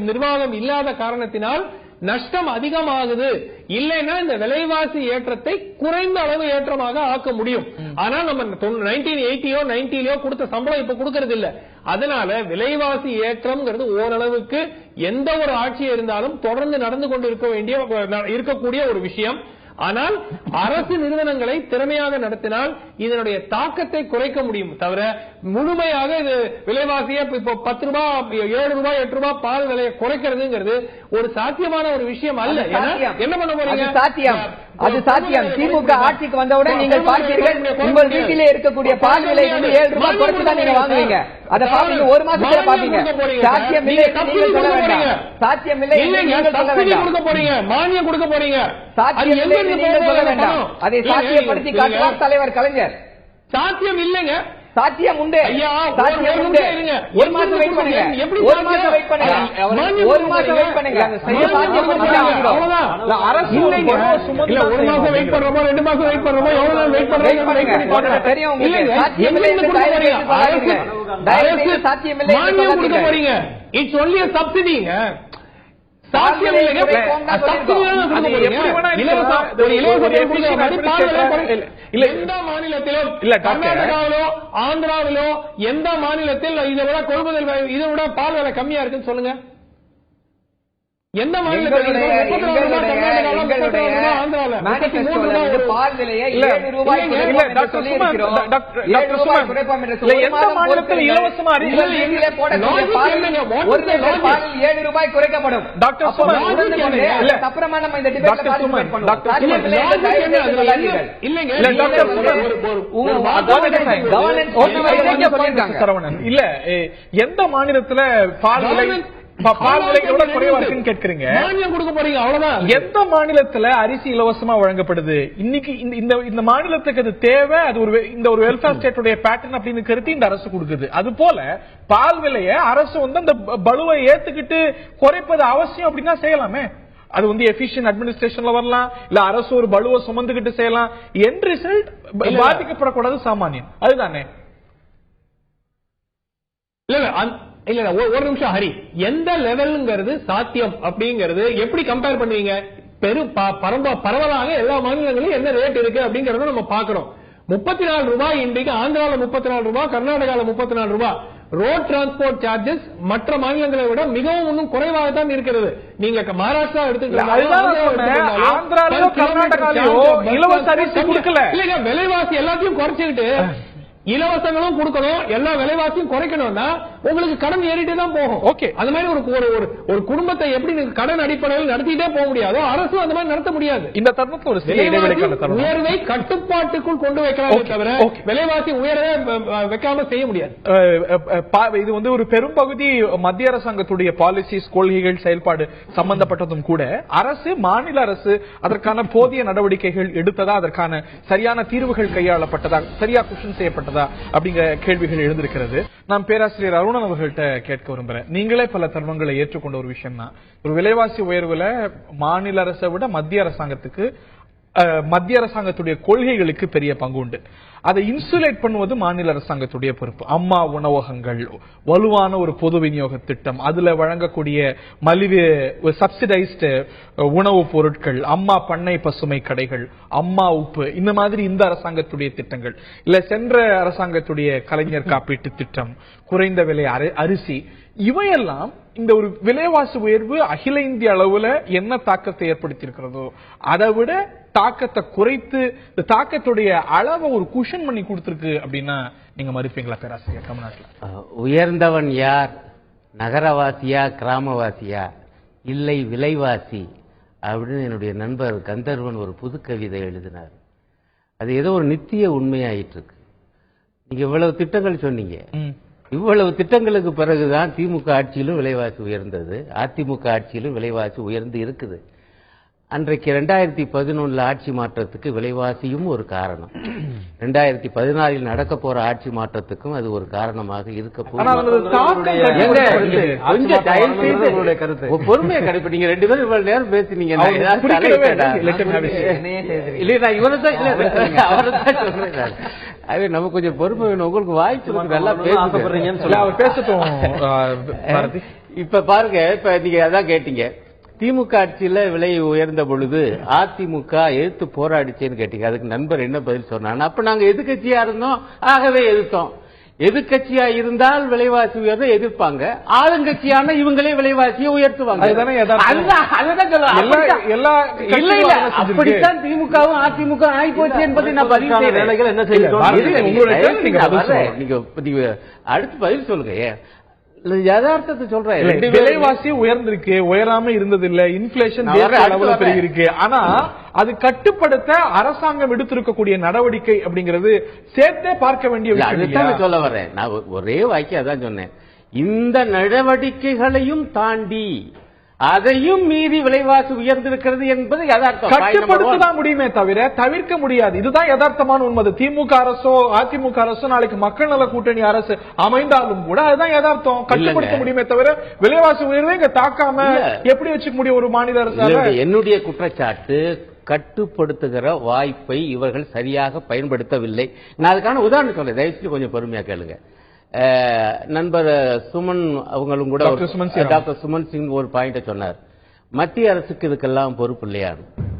நிர்வாகம் இல்லாத காரணத்தினால் நஷ்டம் அதிகமாகுது. இல்லைன்னா இந்த விலைவாசி ஏற்றத்தை குறைந்த அளவு ஏற்றமாக ஆக்க முடியும். ஆனால் நம்ம 1980 90 கொடுத்த சம்பளம் இப்ப கொடுக்கறது இல்ல. அதனால விலைவாசி ஏற்றம்ங்கிறது ஓரளவுக்கு எந்த ஒரு ஆட்சி இருந்தாலும் தொடர்ந்து நடந்து கொண்டு இருக்கக்கூடிய ஒரு விஷயம். ஆனால் அரசு நிறுவனங்களை திறமையாக நடத்தினால் இதனுடைய தாக்கத்தை குறைக்க முடியும் தவிர, முழுமையாக இது விலைவாசியை இப்போ 10 ரூபாய் 7 ரூபாய் 8 ரூபாய் பால் விலையை குறைக்கிறதுங்கிறது ஒரு சாத்தியமான ஒரு விஷயம் அல்ல. என்ன பண்ண போறீங்க? அது சாத்தியம். திமுக ஆட்சிக்கு வந்தவுடன் நீங்கள் பார்த்தீர்கள், உங்கள் வீட்டிலே இருக்கக்கூடிய பால் விலை 7 ரூபாய் குறைச்சு தான் நீங்க வாங்குவீங்க. அதை பாத்தீங்க, ஒரு மாசத்துல பாத்தீங்க. சாத்தியம் இல்லை, சாத்தியம் இல்லை, கொடுக்க போறீங்க, மானியம் கொடுக்க போறீங்க. சாத்தியம் இல்லை, அதை சாத்தியப்படுத்தி காட்டுவார் தலைவர் கலைஞர். சாத்தியம் இல்லைங்க. சாத்தியம் உண்டு. ஐயா, சாத்தியம் உண்டு. ஒரு மாசம் வெயிட் பண்ணுங்க. ஒரு மாசம் வெயிட் பண்ணுங்க. ஒரு மாசம் வெயிட் பண்ணுங்க. அரசு இல்ல, ஒரு மாசம் வெயிட் பண்றோமோ 2 மாசம் வெயிட் பண்றோமோ எவ்வளவு நாள் வெயிட் பண்றோம் தெரியும் உங்களுக்கு. சாத்தியம் இல்லை. மானியம் கொடுக்க போறீங்க. It's only a சப்சிடிங்க. சாத்தியம் இல்லைங்க. எந்த மாநிலத்திலும் கர்நாடகாவிலோ ஆந்திராவிலோ எந்த மாநிலத்தில் இதை விட கொள்முதல் இதை விட பால் விலை கம்மியா இருக்குன்னு சொல்லுங்க. எந்த மாநிலத்தில் இலவசமா குறைக்கப்படும். அப்புறமா நம்ம இந்த சரவணன் இல்ல எந்த மாநிலத்துல பால் விலைகளோட குறைவா இருக்குன்னு கேட்கிறீங்க. மானியம் கொடுக்க போறீங்க அவ்வளவுதான். எந்த மாநிலத்துல அரிசி இலவசமா வழங்கப்படுது? இன்னைக்கு இந்த மாநிலத்துக்கு அது தேவை. அது இந்த ஒரு வெல்ஃபேர் ஸ்டேட்டுடைய பேட்டர்ன் அப்படின்னு கருத்து இந்த அரசு கொடுக்குது. அது போல பால் விலைய அரசு அந்த பலுவை ஏத்துக்கிட்டு குறைப்பது அவசியம் அப்படின்னா செய்யலாமே. அது எஃபிஷியன்ட் அட்மினிஸ்ட்ரேஷன்ல வரலாம், இல்ல அரசு ஒரு பலுவை சுமந்துகிட்டு செய்யலாம். என் ரிசல்ட் பாதிக்கப்படக்கூடாது சாமானியன். அதுதானே? இல்ல ஒரு நிமிஷம் ஹரி, எந்த லெவல்ங்கிறது சாத்தியம் அப்படிங்கறது எப்படி கம்பேர் பண்ணுவீங்க? பரவலாக எல்லா மாநிலங்களிலும் என்ன ரேட் இருக்கு அப்படிங்கறத நம்ம பாக்குறோம். 34 ரூபாய் இன்றைக்கு ஆந்திரால 34 ரூபாய், கர்நாடகால 34 ரூபாய். ரோட் டிரான்ஸ்போர்ட் சார்ஜஸ் மற்ற மாநிலங்களை விட மிகவும் இன்னும் குறைவாக தான் இருக்கிறது. நீங்க மகாராஷ்டிரா எடுத்துக்கலாம், ஆந்திராலோ கர்நாடகாலோ இலவச அரிசி கொடுக்கல. இல்லங்க, விலைவாசி எல்லாத்தையும் குறைச்சிக்கிட்டு இலவசங்களும் கொடுக்கணும், எல்லா விலைவாசியும் குறைக்கணும்னா உங்களுக்கு கடன் ஏறிட்டே தான் போகும். ஓகே, அது மாதிரி ஒரு குடும்பத்தை எப்படி கடன் அடிப்படையில் நடத்திட்டே போக முடியாதோ அரசு அந்த மாதிரி நடத்த முடியாது. இந்த தருணத்தில் ஒரு சில இடைவெளிக்கான உயர்வை கட்டுப்பாட்டுக்குள் கொண்டு வைக்கலாமே தவிர விலைவாசி உயரவே வைக்காம செய்ய முடியாது. இது ஒரு பெரும்பகுதி மத்திய அரசாங்கத்துடைய பாலிசிஸ், கொள்கைகள், செயல்பாடு சம்பந்தப்பட்டதும் கூட அரசு, மாநில அரசு அதற்கான போதிய நடவடிக்கைகள் எடுத்ததா, அதற்கான சரியான தீர்வுகள் கையாளப்பட்டதா, சரியா குஷன் செய்யப்பட்டதா அப்படிங்கிற கேள்விகள் எழுந்திருக்கிறது. நான் பேராசிரியர் அருணன் அவர்கள்ட்ட கேட்க விரும்புறேன். நீங்களே பல தருணங்களை ஏற்றுக்கொண்ட ஒரு விஷயம் தான், ஒரு விலைவாசி உயர்வுல மாநில அரசை விட மத்திய அரசாங்கத்துடைய கொள்கைகளுக்கு பெரிய பங்கு உண்டு. அதை இன்சுலேட் பண்ணுவது மாநில அரசாங்கத்துடைய பொறுப்பு. அம்மா உணவகங்கள், வலுவான ஒரு பொது விநியோக திட்டம், அதுல வழங்கக்கூடிய மலிவு சப்சிடைஸ்டு உணவுப் பொருட்கள், அம்மா பண்ணை பசுமை கடைகள், அம்மா உப்பு, இந்த மாதிரி இந்த அரசாங்கத்துடைய திட்டங்கள், இல்ல சென்ற அரசாங்கத்துடைய கலைஞர் காப்பீட்டு திட்டம், குறைந்த விலை அரிசி, இவையெல்லாம் இந்த ஒரு விலைவாசி உயர்வு அகில இந்திய அளவுல என்ன தாக்கத்தை ஏற்படுத்தி இருக்கிறதோ அதை விட தாக்கத்தை குறைத்து இந்த தாக்கத்துடைய அளவை ஒரு குஷன் பண்ணி கொடுத்திருக்கு அப்படின்னா நீங்க மறுப்பீங்களா பேராசிரியர் தமிழ்நாட்டில்? உயர்ந்தவன் யார், நகரவாசியா கிராமவாசியா, இல்லை விலைவாசி அப்படின்னு என்னுடைய நண்பர் கந்தர்வன் ஒரு புது கவிதை எழுதினார். அது ஏதோ ஒரு நித்திய உண்மையாயிட்டு இருக்கு. நீங்க இவ்வளவு திட்டங்கள் சொன்னீங்க, இவ்வளவு திட்டங்களுக்கு பிறகுதான் திமுக ஆட்சியிலும் விலைவாசி உயர்ந்தது, அதிமுக ஆட்சியிலும் விலைவாசி உயர்ந்து இருக்குது. அன்றைக்கு 2011 ஆட்சி மாற்றத்துக்கு விலைவாசியும் ஒரு காரணம், 2014 நடக்க போற ஆட்சி மாற்றத்துக்கும் அது ஒரு காரணமாக இருக்க போகுது. பொறுமையை கடைப்ப நீங்க 2 பேரும் இவ்வளவு நேரம் பேசினீங்க. அது நம்ம கொஞ்சம் பொறுமை வேணும். உங்களுக்கு வாய்ப்பு நல்லா பேசட்டும். இப்ப பாருங்க, இப்ப நீங்க அதான் கேட்டீங்க, திமுக ஆட்சியில விலை உயர்ந்த பொழுது அதிமுக எதிர்த்து போராடிச்சேன்னு கேட்டீங்க. அதுக்கு நண்பர் என்ன பதில் சொன்னாங்க? அப்ப நாங்க எதிர்கட்சியா இருந்தோம், ஆகவே எதிர்த்தோம். எதிர்கட்சியா இருந்தால் விலைவாசி உயர்ந்த எதிர்ப்பாங்க, ஆளுங்கட்சியான இவங்களே விலைவாசியை உயர்த்துவாங்க. அப்படித்தான் திமுகவும் அதிமுக ஆகிப்போச்சு என்பதை நான் பதிவு செய்யறேன். என்ன செய்ய நீங்க அடுத்து பதில் சொல்லுங்க. யதார்த்தத்தை சொல்றேன். விலைவாசி உயர்ந்திருக்கு, உயராம இருந்தது இல்ல, இன்ஃபிளேஷன் பெருகிருக்கு. ஆனா அது கட்டுப்படுத்த அரசாங்கம் எடுத்திருக்கக்கூடிய நடவடிக்கை அப்படிங்கிறது சேர்த்தே பார்க்க வேண்டிய விஷயம். சொல்ல வரேன் நான் ஒரே வாக்கியம் அதான் சொன்னேன். இந்த நடவடிக்கைகளையும் தாண்டி அதையும் மீறி விலைவாசி உயர்ந்திருக்கிறது என்பது யதார்த்தம். கட்டுப்படுத்ததான் முடியுமே தவிர தவிர்க்க முடியாது. இதுதான் யதார்த்தமான உண்மை. திமுக அரசோ அதிமுக அரசோ நாளைக்கு மக்கள் நல கூட்டணி அரசு அமைந்தாலும் கூட அதுதான் யதார்த்தம். கட்டுப்படுத்த முடியுமே தவிர விலைவாசி உயர்வை இங்க தாக்காம எப்படி வச்சுக்க முடியும் ஒரு மாநில அரசு? என்னுடைய குற்றச்சாட்டு கட்டுப்படுத்துகிற வாய்ப்பை இவர்கள் சரியாக பயன்படுத்தவில்லை. நான் அதுக்கான உதாரணம் சொல்றேன், தயவுசெய்து கொஞ்சம் பொறுமையா கேளுங்க. நண்பர் சுமன் அவங்களும் கூட டாக்டர் சுமன் சிங் ஒரு பாயிண்ட சொன்னார், மத்திய அரசுக்கு இதுக்கெல்லாம் பொறுப்பு இல்லையா?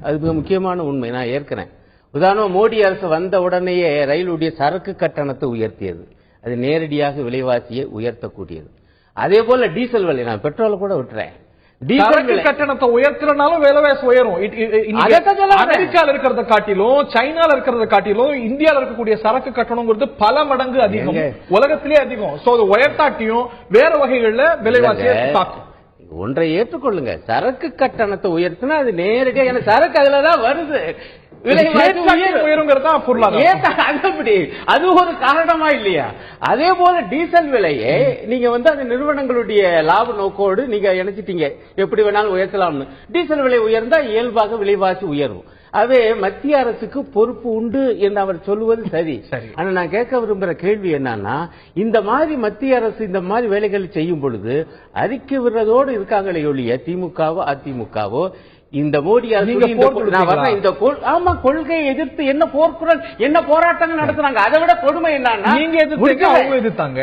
அது மிக முக்கியமான உண்மை, நான் ஏற்கிறேன். உதாரணம், மோடி அரசு வந்த உடனேயே ரயிலுடைய சரக்கு கட்டணத்தை உயர்த்தியது, அது நேரடியாக விலைவாசியை உயர்த்தக்கூடியது. அதே போல டீசல் விலை, நான் பெட்ரோலை கூட விட்டுறேன், டீசல் கட்டணத்தை உயர்த்தினாலும் விலைவாசி உயரும். அமெரிக்கால இருக்கிறத காட்டிலும் சைனால இருக்கிறத காட்டிலும் இந்தியாவில் இருக்கக்கூடிய சரக்கு கட்டணம் பல மடங்கு அதிகம், உலகத்திலே அதிகம். சோ உயர்த்தாட்டியும் வேற வகைகள்ல விலைவாசியை தாக்கும். ஒன்றை ஏற்றுக்கொள்ளுங்க, சரக்கு கட்டணத்தை உயர்த்தினா அது நேரடியாக, எனக்கு சரக்கு அதுலதான் வருது, அது ஒரு காரணமா இல்லையா? அதே போல டீசல் விலையை நீங்க அந்த நிறுவனங்களுடைய லாப நோக்கோடு நீங்க இணைச்சிட்டீங்க, எப்படி வேணாலும் உயர்த்தலாம்னு. டீசல் விலை உயர்ந்தா இயல்பாக விலைவாசி உயரும். அதே மத்திய அரசுக்கு பொறுப்பு உண்டு என்று அவர் சொல்லுவது சரி. ஆனா நான் கேட்க விரும்புற கேள்வி என்னன்னா, இந்த மாதிரி மத்திய அரசு இந்த மாதிரி வேலைகள் செய்யும் பொழுது அறிக்கை விடுறதோடு இருக்காங்களே ஒழிய திமுகவோ அதிமுகவோ இந்த மோடி இந்த கொள்கையை எதிர்த்து என்ன போர்க்குரல் என்ன போராட்டங்கள் நடத்துறாங்க. அதை விட கொடுமை என்னன்னா, நீங்க எதிர்த்தாங்க.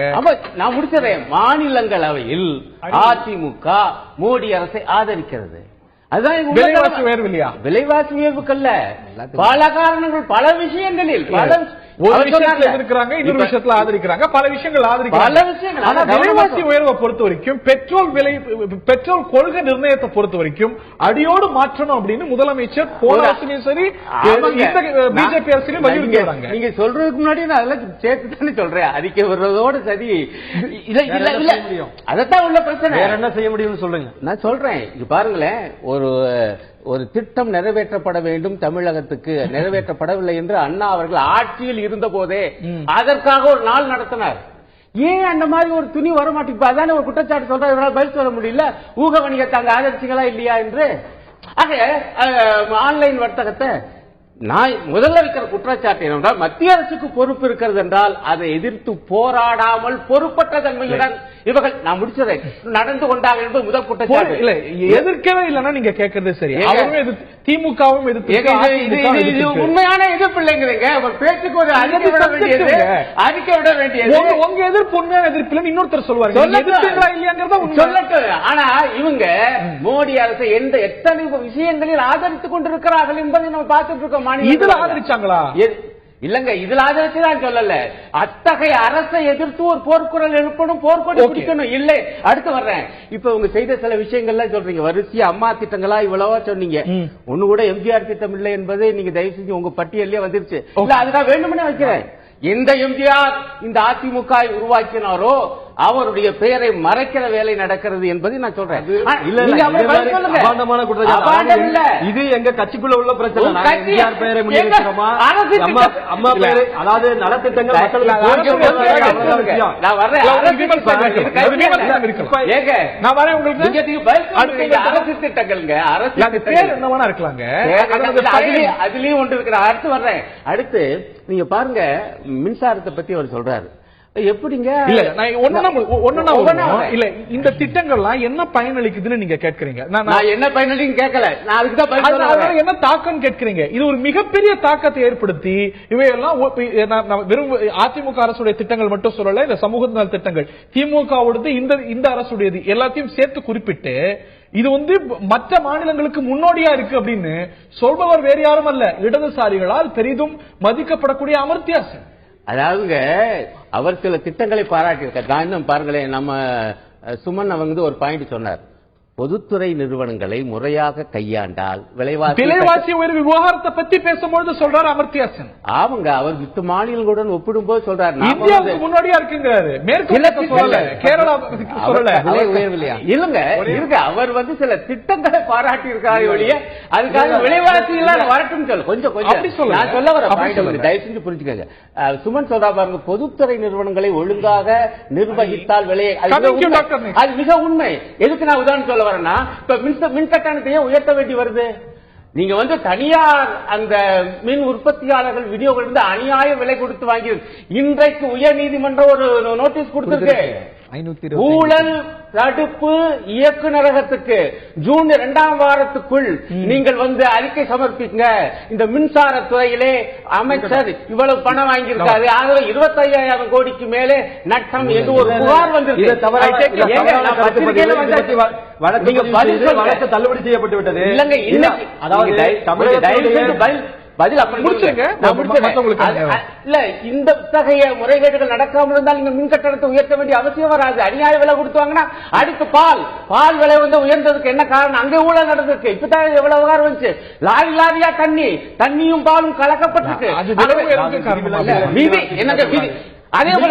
நான் முடிச்சிடறேன், மாநிலங்களவையில் அதிமுக மோடி அரசை ஆதரிக்கிறது. அதுதான் விலைவாசி உயர்வுக்கல்ல, பல காரணங்கள், பல விஷயங்களில் எதிர்க்கிறாங்க, இன்னொரு விஷயத்துல ஆதரிக்கிறாங்க, பல விஷயங்கள் ஆதரிக்கிறாங்க. ஆனா விலைவாசி உயர்வை பொறுத்த வரைக்கும் பெட்ரோல் கொள்கை நிர்ணயத்தை பொறுத்த வரைக்கும் அடியோடு மாற்றணும் அப்படின்னு முதலமைச்சர் போன அரசிலும் சரி பிஜேபி அரசிலும் வலியுறுத்துறாங்க. நீங்க சொல்றதுக்கு முன்னாடி நான் அதெல்லாம் சேர்த்து தானே சொல்றேன், அறிக்கை வர்றதோடு சரி. அதைத்தான் உள்ள பிரச்சனை. வேற என்ன செய்ய முடியும்னு சொல்லுங்க. நான் சொல்றேன், இது பாருங்களேன், ஒரு திட்டம் நிறைவேற்றப்பட வேண்டும், தமிழகத்துக்கு நிறைவேற்றப்படவில்லை என்று அண்ணா அவர்கள் ஆட்சியில் இருந்த போதே அதற்காக ஒரு நாள் நடத்தினார். ஏன் அந்த மாதிரி ஒரு துணி வர மாட்டேங்குது? அதான ஒரு குற்றச்சாட்டு சொல்ற, பதில் சொல்ல முடியல. ஊக வணிகத்தை அங்க ஆதரிச்சிங்களா இல்லையா என்று. ஆக ஆன்லைன் வர்த்தகத்தை நான் முதல்ல வைக்கிற குற்றச்சாட்டு என்னென்றால், மத்திய அரசுக்கு பொறுப்பு இருக்கிறது என்றால் அதை எதிர்த்து போராடாமல் பொறுப்பற்ற தன்மையுடன் இவர்கள், நான் முடிச்சதை நடந்து கொண்டாங்க என்பது முதல் குற்றச்சாட்டு. இல்ல எதிர்க்கவே இல்லைன்னா நீங்க கேட்கறது சரி. திமுகவும் உண்மையான எதிர்ப்பு இல்லைங்கிறீங்க. ஒரு பேச்சுக்கு ஒரு அறிக்கை விட வேண்டியது உங்க எதிர்ப்பு உண்மையான எதிர்ப்பு இல்லைன்னு இன்னொருத்தர் சொல்லுவாங்க. சொல்லட்டும். ஆனா இவங்க மோடி அரசை எத்தனை விஷயங்களில் ஆதரித்துக் கொண்டிருக்கிறார்கள் என்பதை நம்ம பார்த்துட்டு இருக்கோம். இதுல ஆதரிச்சாங்களா? இல்லங்க, இதுல ஆதரிச்சுதான் சொல்லல. அத்தகைய அரசை எதிர்த்து ஒரு போர்க்குரல் எழுப்பணும், போர்க்கொடி பிடிக்கணும். இல்லை, அடுத்து வர்றேன். இப்ப உங்க செய்த சில விஷயங்கள்லாம் சொல்றீங்க, வரிசையா அம்மா திட்டங்களா இவ்வளவா சொன்னீங்க. ஒண்ணு கூட எம்ஜிஆர் திட்டம் இல்லை என்பதை நீங்க தயவு செஞ்சு உங்க பட்டியலே வந்துருச்சு. இல்ல அதுதான் வேண்டும்னே வைக்கிறேன். எந்த எம்ஜிஆர் இந்த அதிமுக உருவாக்கினாரோ அவருடைய பெயரை மறைக்கிற வேலை நடக்கிறது என்பதை நான் சொல்றேன். இது எங்க கட்சிக்குள்ள உள்ள பிரச்சனை. எம்ஜிஆர் பெயரை முன்னிறுத்துறோமா, அம்மா பெயர், அதாவது நலத்திட்டங்கள் அரசு திட்டங்கள் இருக்கலாங்க. அதுலயும் ஒன்று இருக்கிற. அடுத்து வர்றேன். அடுத்து நீங்க பாருங்க, மின்சாரத்தை பத்தி அவர் சொல்றாரு. எப்படிங்க? இல்ல இந்த திட்டங்கள்லாம் என்ன பயனளிக்குதுன்னு நீங்க கேட்கறீங்க. நான் என்ன பயனளிக்கும் கேட்கல, நான் அதுக்குதான் என்ன தாக்கம் கேட்கறீங்க. இது ஒரு மிகப்பெரிய தாக்கத்தை ஏற்படுத்தி இவையெல்லாம் வெறும் அதிமுக அரசுடைய திட்டங்கள் மட்டும் சொல்லல, இந்த சமூக நல திட்டங்கள் திமுகவோடது இந்த அரசுடையது எல்லாத்தையும் சேர்த்து குறிப்பிட்டு இது மற்ற மாநிலங்களுக்கு முன்னோடியா இருக்கு அப்படின்னு சொல்பவர் வேறு யாரும் அல்ல, இடதுசாரிகளால் பெரிதும் மதிக்கப்படக்கூடிய அமர்த்தியா சென். அதாவதுங்க, அவர் சில திட்டங்களை பாராட்டியிருக்கார். நான் இன்னும் பாருங்களேன், நம்ம சுமன் அவங்க ஒரு பாயிண்ட் சொன்னார், பொதுத்துறை நிறுவனங்களை முறையாக கையாண்டால் விலைவாசி உயர்வு விவகாரத்தை பத்தி பேசும்போது சொல்றாரு அமர்த்தியா சென். அவங்க அவர் மற்ற மாநிலங்களுடன் ஒப்பிடும்போது சொல்றாரு, இந்தியாவுக்கு முன்னாடியா இருக்குங்கிறாரு. கேரளா உயர்வில்லையா? இல்லங்க இருக்கு. அவர் சில திட்டங்களை பாராட்டி இருக்காரு ஒழிய அதுக்காக விலைவாசி எல்லாம் வரட்டும் சொல்ல கொஞ்சம் நான் சொல்ல வர பாயிண்ட் தயவு செஞ்சு புரிஞ்சுக்கங்க. சுமன் சொல்றா பாருங்க, பொதுத்துறை நிறுவனங்களை ஒழுங்காக நிர்வகித்தால் விலையை, அது மிக உண்மை. எதுக்கு நான் உதாரணம் சொல்ல சொல்ல வரேன்னா, இப்ப மின் கட்டணத்தையும் உயர்த்த வேண்டி வருது. நீங்க தனியார் அந்த மின் உற்பத்தியாளர்கள் விநியோகம் அநியாய விலை கொடுத்து வாங்கி இன்றைக்கு உயர் நீதிமன்றம் ஒரு நோட்டீஸ் கொடுத்திருக்கு. ஊழல் தடுப்பு இயக்குநரகத்துக்கு ஜூன் 2ஆம் வாரத்துக்குள் நீங்கள் அறிக்கை சமர்ப்பிங்க. இந்த மின்சார துறையிலே அமைச்சர் இவ்வளவு பணம் வாங்கியிருக்காரு, ஆகவே 25,000 கோடிக்கு மேலே நட்டம் என்று ஒரு புகார் வந்திருக்கு. தள்ளுபடி செய்யப்பட்டு விட்டது. இல்லங்க, இன்னைக்கு பதில் அப்படி முடிச்சிருங்க. இல்ல, இந்த இத்தகைய முறைகேடுகள் நடக்காமல் இருந்தால் நீங்க மின் கட்டணத்தை உயர்த்த வேண்டிய அவசியம் வராது. அநியாய விலை கொடுத்துவாங்கன்னா அடுத்து பால் விலை உயர்ந்ததுக்கு என்ன காரணம்? அங்க ஊழல் நடந்திருக்கு. இப்பதான் எவ்வளவு விவகாரம் வந்துச்சு. லாரியா தண்ணியும் பாலும் கலக்கப்பட்டிருக்கு. விதி என்னங்க விதி? அதே போல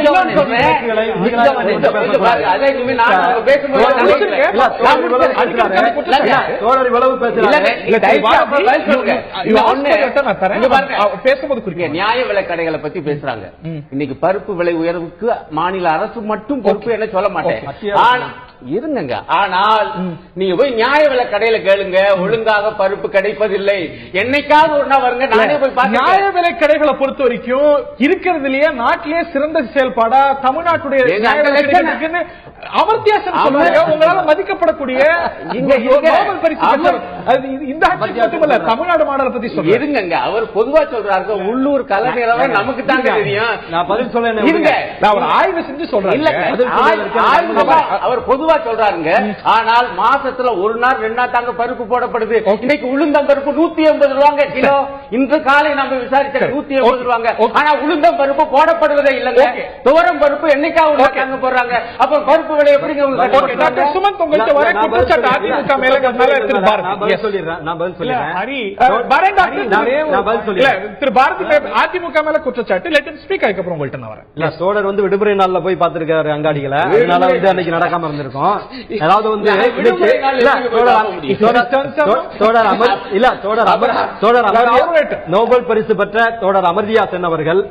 நியாய விலை கடைகளை பத்தி பேசுறாங்க. இன்னைக்கு பருப்பு விலை உயர்வுக்கு மாநில அரசு மட்டும் பொறுப்பு என்ன சொல்ல மாட்டேன். இருங்க, ஆனால் நீங்க போய் நியாய விலை கடையில கேளுங்க, ஒழுங்காக பருப்பு கிடைப்பதில்லை. என்னைக்காவது ஒரு நாள் வருங்க, நானே போய் நியாய விலை கடைகளை பொறுத்த வரைக்கும் இருக்கிறதுலயே நாட்டிலேயே சிறந்த செயல்பாடா தமிழ்நாட்டுடைய அமர்த்தியாசன் சொல்றாங்க. உங்களால மதிக்கப்படக்கூடிய இந்த தமிழ்நாடு மாடலை பத்தி சொல்லுங்க. இருங்க, அவர் பொதுவா சொல்றாரு, உள்ளூர் கலைஞராக நமக்கு தான் தெரியும். நான் பதில் சொல்ல அவர் ஆய்வு செஞ்சு சொல்றேன். இல்ல, அவர் பொதுவா சொல்றாருங்க. ஆனால் மாசத்துல ஒரு நாள் 2 நாள் தாங்க பருப்பு போடப்படுது. இன்னைக்கு உளுந்தம் பருப்பு 180 ரூபாங்க கிலோ. இன்று காலை நம்ம விசாரிச்ச 180 ரூபாங்க. ஆனா உளுந்தம் பருப்பு போடப்படுவதே இல்லங்க. துவரம் பருப்பு என்னைக்காவது தாங்க போடுறாங்க. அப்ப பருப்பு விலை எப்படிங்க? சுமந்த் உங்கள்கிட்ட வர குற்றச்சாட்டு அதிமுக மேல திரு பாரதி அதிமுக மேல குற்றச்சாட்டு. Let him speak. அதுக்கப்புறம் உங்கள்கிட்ட நான் வரேன். சோழர் விடுமுறை நாள்ல போய் பார்த்திருக்காரு அங்காடிகளை. அதனால அன்னைக்கு நடக்காம இருந்திருக்கும். அதாவது நோபல் பரிசு பெற்ற தோழர் அமர்தியா சென் அவர்கள்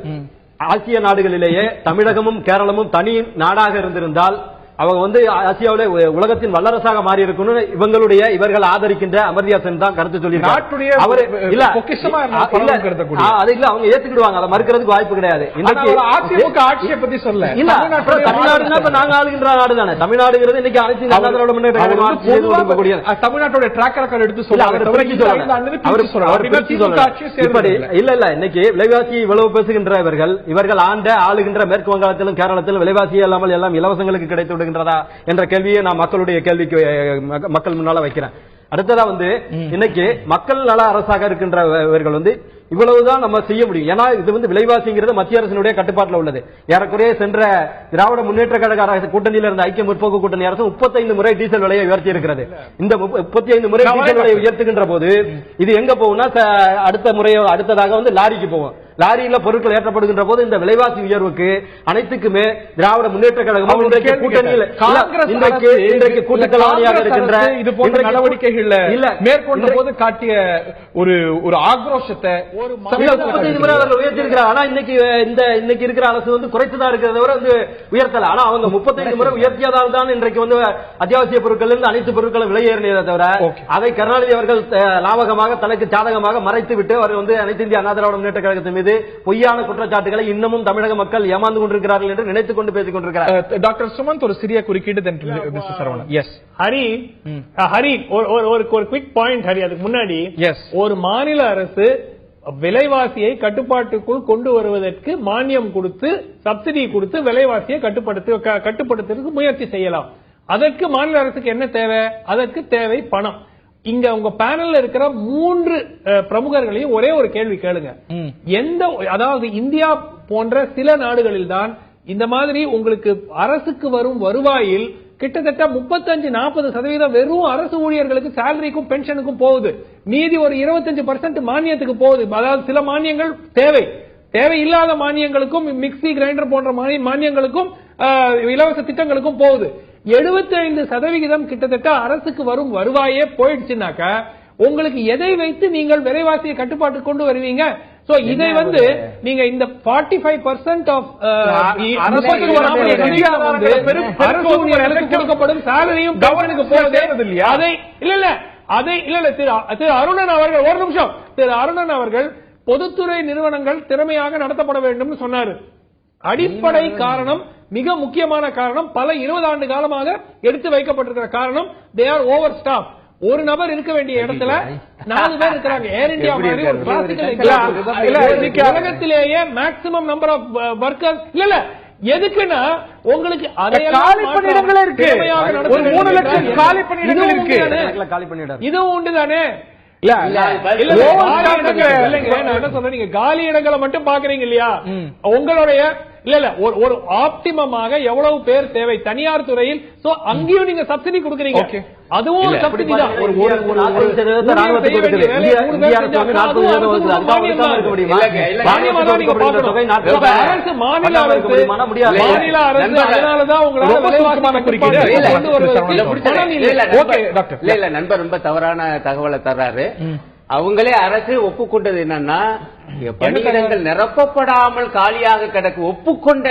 ஆசிய நாடுகளிலேயே தமிழகமும் கேரளமும் தனி நாடாக இருந்திருந்தால் அவங்க ஆசியாவிலே உலகத்தின் வல்லரசாக மாறி இருக்கணும் இவர்கள் ஆதரிக்கின்ற அமர்தியா சென் தான் கருத்து சொல்லியிருக்காங்க. அவங்க ஏத்துக்கிடுவாங்க, அதை மறுக்கிறதுக்கு வாய்ப்பு கிடையாது. ஆட்சியை பத்தி சொல்ல தமிழ்நாடுனா நாங்க ஆளுகின்ற நாடு தானே. தமிழ்நாடுங்கிறது இன்னைக்கு அரசியல் தமிழ்நாட்டோட ட்ராக் ரெக்கார்ட் எடுத்து சொல்ல இல்ல. இன்னைக்கு விலைவாசி இவ்வளவு பேசுகின்ற இவர்கள் ஆளுகின்ற மேற்கு வங்காளத்திலும் கேரளத்திலும் விலைவாசி இல்லாமல் எல்லாம் இலவசங்களுக்கு கிடைத்து என்ற கேள்வியை நான் மக்களுடைய கேள்விக்கு மக்கள் முன்னால வைக்கிறேன். அடுத்ததா இன்னைக்கு மக்கள் நல அரசாக இருக்கின்றவர்கள் இவ்வளவுதான் நம்ம செய்ய முடியும். ஏன்னா இது விலைவாசிங்கிறது மத்திய அரசினுடைய கட்டுப்பாட்டில் உள்ளது. ஏறக்குறைய சென்ற திராவிட முன்னேற்ற கழக அரசு கூட்டணியில் இருந்த ஐக்கிய முற்போக்கு கூட்டணி அரசு 35 முறை டீசல் விலையை உயர்த்தி இருக்கிறது. இந்த 35 முறை டீசல் விலையை உயர்த்துகின்ற போது இது எங்க போகும்னா அடுத்ததாக லாரிக்கு போகும். லாரியில பொருட்கள் ஏற்றப்படுகின்ற போது இந்த விலைவாசி உயர்வுக்கு அனைத்துக்குமே திராவிட முன்னேற்ற கழகம் கூட்டணியில் இன்றைக்கு கூட்டத்தலைவராக இருக்கின்ற இது போன்ற நடவடிக்கைகள் மேற்கொண்ட போது காட்டிய ஒரு ஆக்ரோஷத்தை உயர்த்திருக்கிறார். ஆனா இன்னைக்கு இருக்கிற அரசு குறைத்துதான் இருக்கிறத உயர்த்தல. ஆனா அவங்க 35 முறை உயர்த்தியதால் தான் இன்றைக்கு அத்தியாவசிய பொருட்கள் இருந்து அனைத்து பொருட்களும் விலை ஏறினதை தவிர அதை கருணாநிதி அவர்கள் லாபகமாக தனக்கு சாதகமாக மறைத்து விட்டு அவர் அனைத்து இந்திய அண்ணா திராவிட முன்னேற்ற கழகத்தின் மீது பொய்யான குற்றச்சாட்டுகளை இன்னமும் தமிழக மக்கள் ஏமாந்து கொண்டிருக்கிறார்கள் என்று நினைத்துக் கொண்டு பேசிக் கொண்டிருக்கிறார். டாக்டர் சுமந்த் ஒரு சிறிய குறுக்கீடு. ஹரி ஒரு குவிக் பாயிண்ட். ஹரி, அதுக்கு முன்னாடி ஒரு மாநில அரசு விலைவாசியை கட்டுப்பாட்டுக்குள் கொண்டு வருவதற்கு மானியம் கொடுத்து சப்சிடி கொடுத்து விலைவாசியை கட்டுப்படுத்துறதுக்கு முயற்சி செய்யலாம். அதற்கு மாநில அரசுக்கு என்ன தேவை? அதற்கு தேவை பணம். இங்க உங்க பேனல்ல இருக்கிற 3 பிரமுகர்களையும் ஒரே ஒரு கேள்வி கேளுங்க. அதாவது இந்தியா போன்ற சில நாடுகளில் தான் இந்த மாதிரி உங்களுக்கு அரசுக்கு வரும் வருவாயில் கிட்டத்தட்ட 35-40% வெறும் அரசு ஊழியர்களுக்கு சேலரிக்கும் பென்ஷனுக்கும் போகுது. மீதி ஒரு 25% மானியத்துக்கு போகுது. அதாவது சில மானியங்கள் தேவையில்லாத மானியங்களுக்கும் மிக்சி கிரைண்டர் போன்ற மானியங்களுக்கும் இலவச திட்டங்களுக்கும் போகுது. 75% கிட்டத்தட்ட அரசுக்கு வரும் வருவாயே போயிடுச்சுனாக்கா உங்களுக்கு எதை வைத்து நீங்கள் விலைவாசியை கட்டுப்பாட்டு கொண்டு வருவீங்க? சோ இதை நீங்க இந்த 45% ஆஃப் கொடுக்கப்படும் சேலரியும் கவர்னருக்கு போறது இல்லையா? அதை இல்ல திரு அருணன் அவர்கள் ஒரு நிமிஷம், திரு அருணன் அவர்கள் பொதுத்துறை நிறுவனங்கள் திறமையாக நடத்தப்பட வேண்டும் சொன்னாரு. அடிப்படை காரணம், மிக முக்கியமான காரணம், பல 20 ஆண்டு காலமாக எடுத்து வைக்கப்பட்டிருக்கிற காரணம், தே ஆர் ஓவர் ஸ்டாஃப். ஒரு நபர் இருக்க வேண்டிய இடத்துல 4 பேர் இருக்கிறாங்க. ஏர் இந்தியா மாதிரி ஒரு கிளாசிக்கல் உலகத்திலேயே மேக்ஸிமம் நம்பர் ஆஃப் ஒர்க்கர்ஸ் இல்ல எதுக்குன்னா உங்களுக்கு காலி பணியிடங்கள் இருக்கு. ஒரு 3 லட்சம் காலி பணியிடங்கள் இருக்கு. இதுவும் உண்டுதானே? நீங்க காலி இடங்களை மட்டும் பாக்குறீங்க இல்லையா? உங்களுடைய ஒரு ஆப்டிமமாக எவ்வளவு பேர் தேவை தனியார் துறையில், அங்கேயும் நீங்க சப்சிடி கொடுக்கறீங்க. அதுவும் ஒரு சப்சிடி தான். அரசு மாநில அரசு அதனாலதான் உங்களால நண்பர் ரொம்ப தவறான தகவலை தர்றாரு. அவங்களே அரசு ஒப்புக்கொண்டது என்னன்னா, பணியிடங்கள் நிரப்பப்படாமல் காலியாக கிடக்கு, ஒப்புக்கொண்ட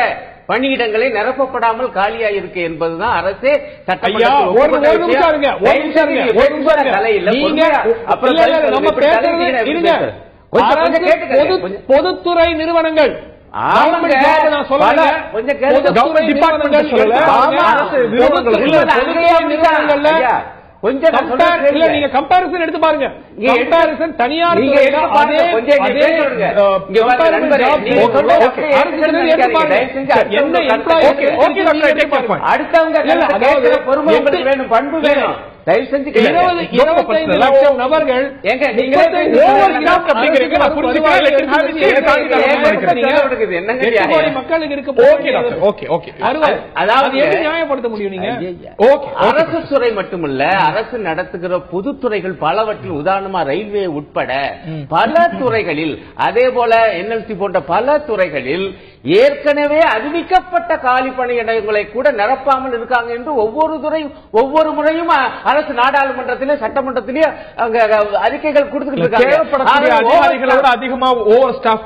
பணியிடங்களை நிரப்பப்படாமல் காலியா இருக்கு என்பதுதான் அரசே பொதுத்துறை நிறுவனங்கள் நீங்க கம்பேரிசன் எடுத்து பாருங்க. கம்பேரிசன் தனியார் தயவு செஞ்சு 25 லட்சம் நபர்கள் மக்களுக்கு இருக்கு. நியாயப்படுத்த முடியும் நீங்க? அரசு துறை மட்டுமல்ல, அரசு நடத்துகிற பொதுத்துறைகள் பலவற்றில், உதாரணமா ரயில்வே உட்பட பல துறைகளில், அதே போல என்எல்சி போன்ற பல துறைகளில் ஏற்கனவே அறிவிக்கப்பட்ட காலி பணியிடங்களை கூட நிரப்பாமல் இருக்காங்க என்று ஒவ்வொரு முறையும் அரசு நாடாளுமன்றத்திலே சட்டமன்றத்திலே அறிக்கைகள் கொடுத்துட்டு இருக்காங்க. அதிகமா ஓவர் ஸ்டாஃப்,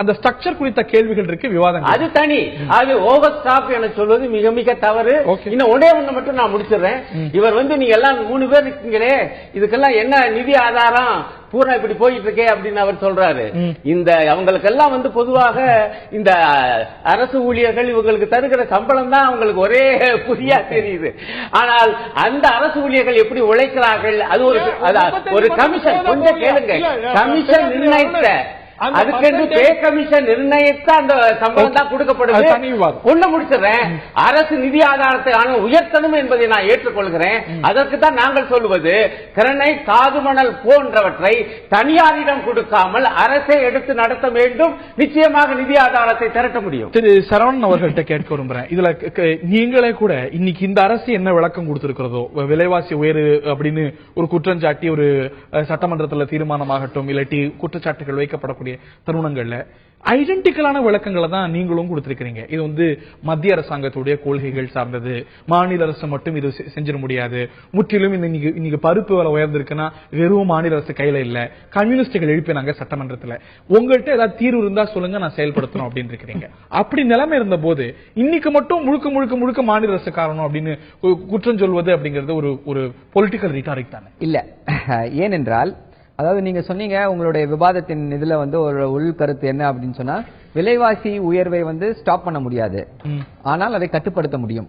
அந்த ஸ்ட்ரக்சர் குறித்த கேள்விகள் இருக்கு, விவாதம் அது தனி. அது ஓவர் ஸ்டாஃப் என சொல்வது மிக மிக தவறு. இன்னும் ஒன்னே ஒண்ணு மட்டும் நான் முடிச்சிடுறேன். இவர் நீங்க எல்லாம் 3 பேர் இருக்கீங்களே, இதுக்கெல்லாம் என்ன நிதி ஆதாரம், பூரா இப்படி போயிட்டு இருக்கே அப்படின்னு அவர் சொல்றாரு. இந்த அவங்களுக்கெல்லாம் பொதுவாக இந்த அரசு ஊழியர்கள் இவங்களுக்கு தருகிற சம்பளம் தான் அவங்களுக்கு ஒரே புதியா தெரியுது. ஆனால் அந்த அரசு ஊழியர்கள் எப்படி உழைக்கிறார்கள், அது ஒரு கமிஷன். கொஞ்சம் கேளுங்க, கமிஷன் நிர்ணயித்த, அதுக்கென்று பே கமிஷன் நிர்ணயித்த அந்த சம்பளம் தான் கொடுக்கப்படுது. ஒண்ணு முடிச்சிடுறேன். அரசு நிதி ஆதாரத்தை உயர்த்தணும் என்பதை நான் ஏற்றுக்கொள்கிறேன். அதற்கு தான் நாங்கள் சொல்லுவது, கிரனைட், காதுமணல் போன்றவற்றை தனியாரிடம் கொடுக்காமல் அரசே எடுத்து நடத்த வேண்டும். நிச்சயமாக நிதி ஆதாரத்தை திரட்ட முடியும். திரு சரவணன் அவர்கள்ட்ட கேட்க விரும்புறேன். இதுல நீங்களே கூட இன்னைக்கு இந்த அரசு என்ன விளக்கம் கொடுத்திருக்கிறதோ, விலைவாசி உயர்வு அப்படின்னு ஒரு குற்றஞ்சாட்டி ஒரு சட்டமன்றத்தில் தீர்மானமாகட்டும், இல்லாட்டி குற்றச்சாட்டுகள் வைக்கப்படக்கூடிய தருணங்கள்ல ஐடென்டிக்கலான விளக்கங்களை தான் நீங்களும் கொடுத்திருக்கிறீங்க. இது மத்திய அரசாங்கத்துடைய கொள்கைகள் சார்ந்தது, மாநில அரசு மட்டும் இது செஞ்சிட முடியாது, முற்றிலும் இன்னைக்கு பருப்பு விலை உயர்ந்திருக்குன்னா வெறும் மாநில அரசு கையில இல்ல, கம்யூனிஸ்டுகள் எழுப்பினாங்க சட்டமன்றத்தில், உங்கள்கிட்ட ஏதாவது தீர்வு இருந்தா சொல்லுங்க, நான் செயல்படுத்தணும் அப்படின்னு இருக்கிறீங்க. அப்படி நிலைமை இருந்த போது இன்னைக்கு மட்டும் முழுக்க முழுக்க முழுக்க மாநில அரசு காரணம் அப்படின்னு குற்றம் சொல்வது அப்படிங்கிறது ஒரு பொலிட்டிக்கல் ரிட்டாரிக் தானே? இல்ல, ஏனென்றால் அதாவது நீங்க சொன்னீங்க உங்களுடைய விவாதத்தின் இதுல ஒரு உள்கருத்து என்ன அப்படின்னு சொன்னா, விலைவாசி உயர்வை ஸ்டாப் பண்ண முடியாது, ஆனால் அதை கட்டுப்படுத்த முடியும்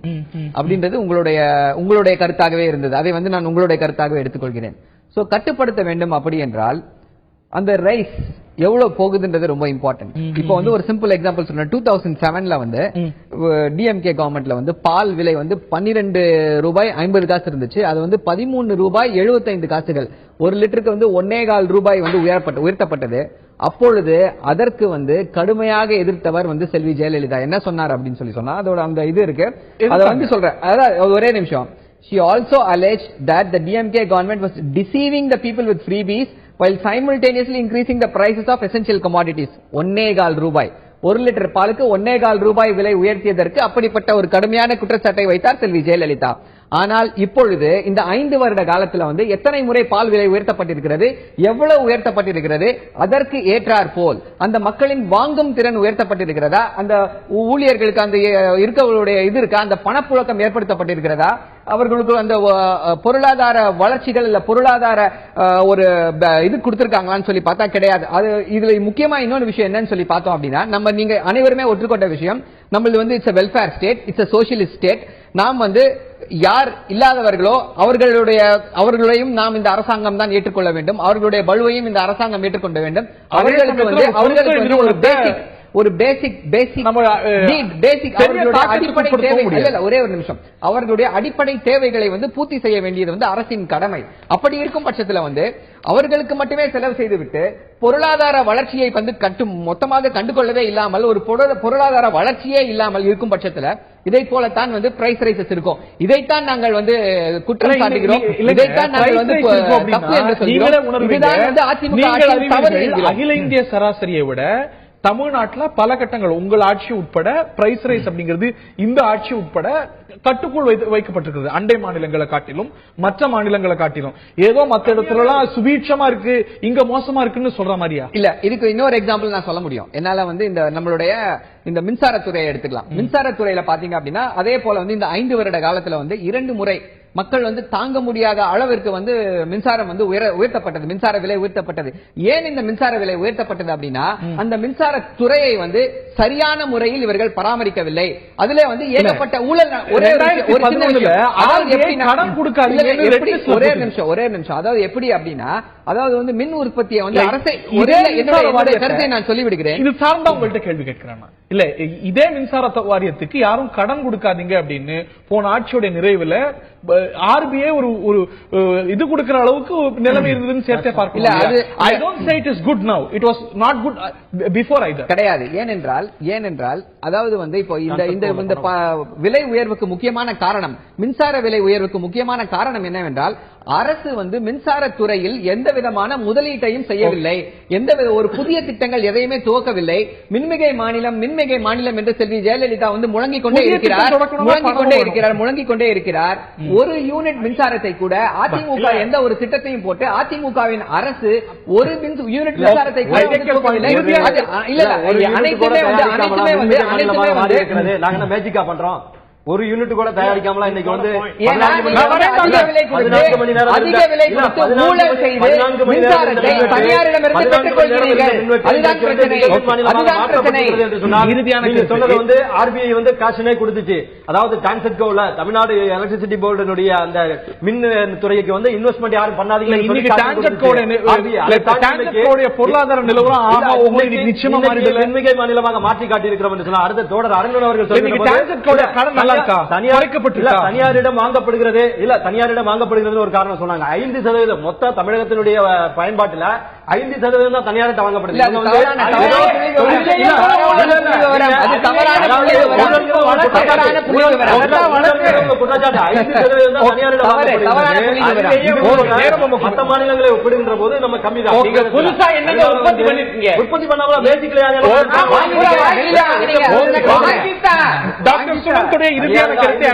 அப்படின்றது உங்களுடைய கருத்தாகவே இருந்தது. அதை நான் உங்களுடைய கருத்தாகவே எடுத்துக்கொள்கிறேன். சோ கட்டுப்படுத்த வேண்டும். அப்படி என்றால் அந்த ரைஸ் எவ்வளவு போகுதுன்றது ரொம்ப இம்பார்ட்டன்ட். இப்போ ஒரு சிம்பிள் எக்ஸாம்பிள் சொல்றேன். 2007ல டிஎம்கே கவர்மெண்ட்ல பால் விலை 12 ரூபாய் 50 காசு இருந்துச்சு. அது 13 ரூபாய் 75 காசுகள், ஒரு லிட்டருக்கு 1.25 ரூபாய் உயர்த்தப்பட்டது. அப்பொழுது அதற்கு கடுமையாக எதிர்த்தவர் செல்வி ஜெயலலிதா. என்ன சொன்னார் அப்படின்னு சொன்னா, அதோட அந்த இது இருக்கு, அதை சொல்றேன். அதாவது ஒரே நிமிஷம். She also alleged that the DMK government was deceiving the people with freebies while simultaneously increasing the prices of essential commodities. 1.25 ரூபாய், ஒரு லிட்டர் பாலுக்கு 1.25 ரூபாய் விலை உயர்த்தியதற்கு அப்படிப்பட்ட ஒரு கடுமையான குற்றச்சாட்டை வைத்தார் செல்வி ஜெயலலிதா. ஆனால் இப்பொழுது இந்த 5 வருட காலத்துல வந்து எத்தனை முறை பால் விலை உயர்த்தப்பட்டிருக்கிறது, எவ்வளவு உயர்த்தப்பட்டிருக்கிறது, அதற்கு ஏற்றார் போல் அந்த மக்களின் வாங்கும் திறன் உயர்த்தப்பட்டிருக்கிறதா, அந்த ஊழியர்களுக்கு அந்த இருக்கவர்களுடைய இது இருக்கா, அந்த பணப்புழக்கம் ஏற்படுத்தப்பட்டிருக்கிறதா, அவர்களுக்கு அந்த பொருளாதார வளர்ச்சிகள் இல்ல பொருளாதார ஒரு இது கொடுத்திருக்காங்களான்னு சொல்லி பார்த்தா கிடையாது. அது இதுல முக்கியமா இன்னொரு விஷயம் என்னன்னு சொல்லி பார்த்தோம் அப்படின்னா, நம்ம நீங்க அனைவருமே ஒற்றுக்கொண்ட விஷயம், நம்மளது வந்து it's welfare state, it's socialist state. நாம் வந்து யார் இல்லாதவர்களோ அவர்களையும் நாம் இந்த அரசாங்கம் தான் ஏற்றுக்கொள்ள வேண்டும், அவர்களுடைய பலுவையும் இந்த அரசாங்கம் ஏற்றுக்கொள்ள வேண்டும். அவர்களுக்கு வந்து ஒரு பேசிக் அடிப்படை தேவைகள், ஒரே ஒரு நிமிஷம், அவர்களுடைய அடிப்படை தேவைகளை வந்து பூர்த்தி செய்ய வேண்டியது வந்து அரசின் கடமை. அப்படி இருக்கும் பட்சத்தில் வந்து அவர்களுக்கு மட்டுமே செலவு செய்துவிட்டு பொருளாதார வளர்ச்சியை வந்து மொத்தமாக கண்டுகொள்ளவே இல்லாமல் ஒரு பொருளாதார வளர்ச்சியே இல்லாமல் இருக்கும் பட்சத்தில் இதை போலத்தான் வந்து பிரைஸ் ரைசஸ் இருக்கும். இதைத்தான் நாங்கள் வந்து குற்றம் சாட்டுகிறோம், இதைத்தான் நாங்கள் வந்து தப்பு என்று சொல்கிறோம். இதுதான் வந்து அதிமுக தவறு. அகில இந்திய சராசரியை விட தமிழ்நாட்டுல பல கட்டங்கள் உங்கள் ஆட்சி உட்பட பிரைஸ் ரைஸ் அப்படிங்கிறது இந்த ஆட்சி உட்பட கட்டுக்குள் வைக்கப்பட்டிருக்கிறது. அண்டை மாநிலங்களை காட்டிலும் மற்ற மாநிலங்களை காட்டிலும் ஏதோ மற்ற இடத்துல எல்லாம் சுபீட்சமா இருக்கு, இங்க மோசமா இருக்குன்னு சொல்ற மாதிரியா? இல்ல, இதுக்கு இன்னொரு எக்ஸாம்பிள் நான் சொல்ல முடியும். என்னால வந்து இந்த நம்மளுடைய இந்த மின்சாரத்துறையை எடுத்துக்கலாம். மின்சாரத்துறையில பாத்தீங்க அப்படின்னா அதே போல வந்து இந்த 5 வருட காலத்துல வந்து 2 முறை மக்கள் வந்து தாங்க முடியாத அளவிற்கு வந்து மின்சாரம் வந்து உயர்த்தப்பட்டது, மின்சார விலை உயர்த்தப்பட்டது. ஏன் இந்த மின்சார விலை உயர்த்தப்பட்டது அப்படின்னா அந்த மின்சார துறையை வந்து சரியான முறையில் இவர்கள் பராமரிக்கவில்லை. அதுல வந்து ஏகப்பட்ட ஊழல். ஒரே நிமிஷம், அதாவது எப்படி அப்படின்னா, அதாவது வந்து மின் உற்பத்தியை வந்து அரசை கருத்தை நான் சொல்லிவிடுகிறேன். இது சார்ந்த உங்கள்கிட்ட கேள்வி கேட்கிறேன். இல்ல, இதே மின்சார வாரியத்துக்கு யாரும் கடன் கொடுக்காதீங்க அப்படின்னு போன ஆட்சியோட நிறைவுல ஆர்பிஐ ஒரு இது கொடுக்கிற அளவுக்கு நிலைமை இருந்ததுன்னு சேர்த்தே பார்க்கல. I don't say it is good now. It was not good before either. கிடையாது. ஏனென்றால் அதாவது வந்து இப்போ இந்த விலை உயர்வுக்கு முக்கியமான காரணம், மின்சார விலை உயர்வுக்கு முக்கியமான காரணம் என்னவென்றால் அரசு வந்து மின்சார துறையில் எந்த விதமான முதலீட்டையும் செய்யவில்லை, எந்த ஒரு புதிய திட்டங்கள் எதையுமே துவக்கவில்லை. மின்மிகை மாநிலம் என்று செல்வி ஜெயலலிதா வந்து முழங்கிக் கொண்டே இருக்கிறார். ஒரு யூனிட் மின்சாரத்தை கூட அதிமுக எந்த ஒரு திட்டத்தையும் போட்டு அதிமுகவின் அரசு ஒரு யூனிட் மின்சாரத்தை கூட மேஜிக்கா பண்றோம். ஒரு யூனிட் கூட தயாரிக்காமல இன்னைக்கு வந்து அதிக விலை கொடுத்து ஊழல் செய்து மின்சாரத்தை தனியாரிடமிருந்து பெற்றுக்கொள்கிறீர்கள். அதுதான் பிரச்சனை. சொன்னது வந்து ஆர்பிஐ வந்து காசுனே கொடுத்துச்சு. அதாவது டான்செட்கோல தமிழ்நாடு எலக்ட்ரிசிட்டி போர்டுடைய அந்த மின் துறைக்கு வந்து இன்வெஸ்ட்மெண்ட் யாரும் பண்ணாதீங்க. இன்னைக்கு டான்செட்கோட பொருளாதார நிலவரம் நிச்சயமா மின்மிகை மாநிலமாக மாற்றி காட்டியிருக்கிறோம் என்று சொன்னால் அடுத்த தோழர் அரங்கன் அவர்கள் சொல்லுங்க. தனியாரிடம் வாங்கப்படுகிறது இல்ல, தனியாரிடம் வாங்கப்படுகிறது ஒரு காரணம் சொன்னாங்க. 5% மொத்த தமிழகத்தினுடைய பயன்பாட்டில் 5% தான் தனியார்ட்ட வாங்கப்படுது. மற்ற மாநிலங்களை ஒப்பிடுகின்ற போது நம்ம கம்மி தான். உற்பத்தி பண்ணாமல பேசிக்கலி இறுதியான கருத்தை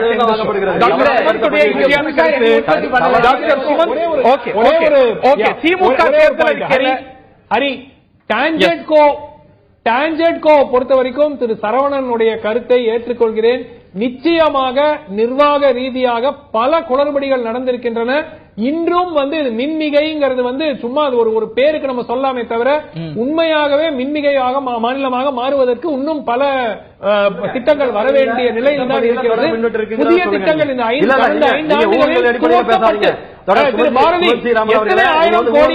டான்ஜெட்கோ பொறுத்த வரைக்கும் திரு சரவணனுடைய கருத்தை ஏற்றுக்கொள்கிறேன். நிச்சயமாக நிர்வாக ரீதியாக பல குளறுபடிகள் நடந்திருக்கின்றன. இன்றும் வந்து மின்மிகைங்கிறது வந்து சும்மா அது ஒரு பேருக்கு நம்ம சொல்லாமே தவிர உண்மையாகவே மின்மிகையாக மாநிலமாக மாறுவதற்கு இன்னும் பல திட்டங்கள் வர வேண்டிய நிலையில் தான் இருக்கிறது. புதிய திட்டங்கள் இந்த 5 ஆண்டுகளில் எத்தனை ஆயிரம் கோடி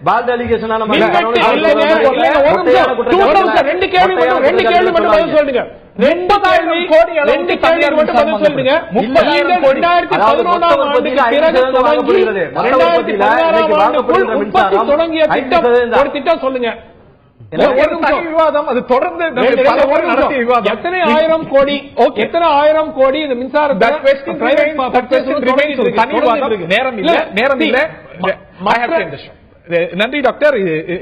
பால் டெலிகேஷன் சொல்லுங்க. 80,000 கோடி 2011 தொடங்கிய திட்டம் சொல்லுங்க. விவாதம் அது தொடர்ந்து எத்தனை ஆயிரம் கோடி இந்த மின்சாரத்தை நேரம் இல்ல நன்றி டாக்டர்.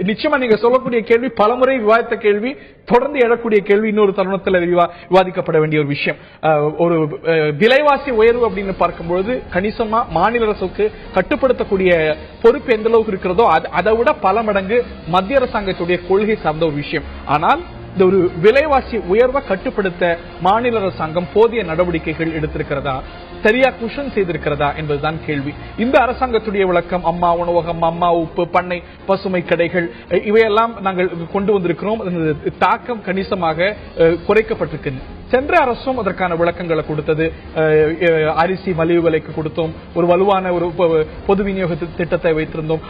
நிச்சயமா நீங்க சொல்லக்கூடிய கேள்வி பலமுறை விவாதித்த கேள்வி, தொடர்ந்து எழக்கூடிய கேள்வி, இன்னொரு தருணத்தில் விவாதிக்கப்பட வேண்டிய ஒரு விஷயம். ஒரு விலைவாசி உயர்வு அப்படின்னு பார்க்கும்போது கணிசமா மாநில அரசுக்கு கட்டுப்படுத்தக்கூடிய பொறுப்பு எந்த அளவுக்கு இருக்கிறதோ அதை விட பல மடங்கு மத்திய அரசாங்கத்துடைய கொள்கை சார்ந்த ஒரு விஷயம். ஆனால் இந்த ஒரு விலைவாசி உயர்வை கட்டுப்படுத்த மாநில அரசாங்கம் போதிய நடவடிக்கைகள் எடுத்திருக்கிறதா, சரியா குஷன் செய்திருக்கிறதா என்பதுதான் கேள்வி. இந்த அரசாங்கத்துடைய விளக்கம் அம்மா உணவகம், அம்மா உப்பு, பண்ணை, பசுமை கடைகள் இவையெல்லாம் நாங்கள் கொண்டு வந்திருக்கிறோம், தாக்கம் கணிசமாக குறைக்கப்பட்டிருக்கு. சென்ற அரசும் அதற்கான விளக்கங்களை கொடுத்தது. அரிசி மலிவு விலைக்கு கொடுத்தோம், ஒரு வலுவான ஒரு பொது விநியோக திட்டத்தை வைத்திருந்தோம்.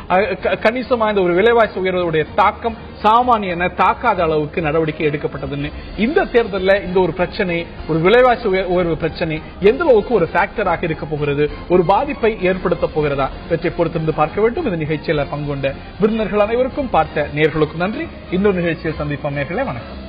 கணிசமா இந்த ஒரு விலைவாசி உயர்வுடைய தாக்கம் சாமானியன தாக்காத அளவுக்கு நடவடிக்கை எடுக்கப்பட்டதுன்னு. இந்த தேர்தலில் இந்த ஒரு பிரச்சனை, ஒரு விலைவாசி உயர்வு பிரச்சனை எந்த அளவுக்கு ஒரு ஃபேக்டராக இருக்க போகிறது, ஒரு பாதிப்பை ஏற்படுத்த போகிறதா இவற்றை பொறுத்திருந்து பார்க்க வேண்டும். இந்த நிகழ்ச்சியில் பங்கு கொண்ட விருந்தினர்கள் அனைவருக்கும், பார்த்த நேயர்களுக்கும் நன்றி. இன்னொரு நிகழ்ச்சியில் சந்திப்போம் நேயர்களே. வணக்கம்.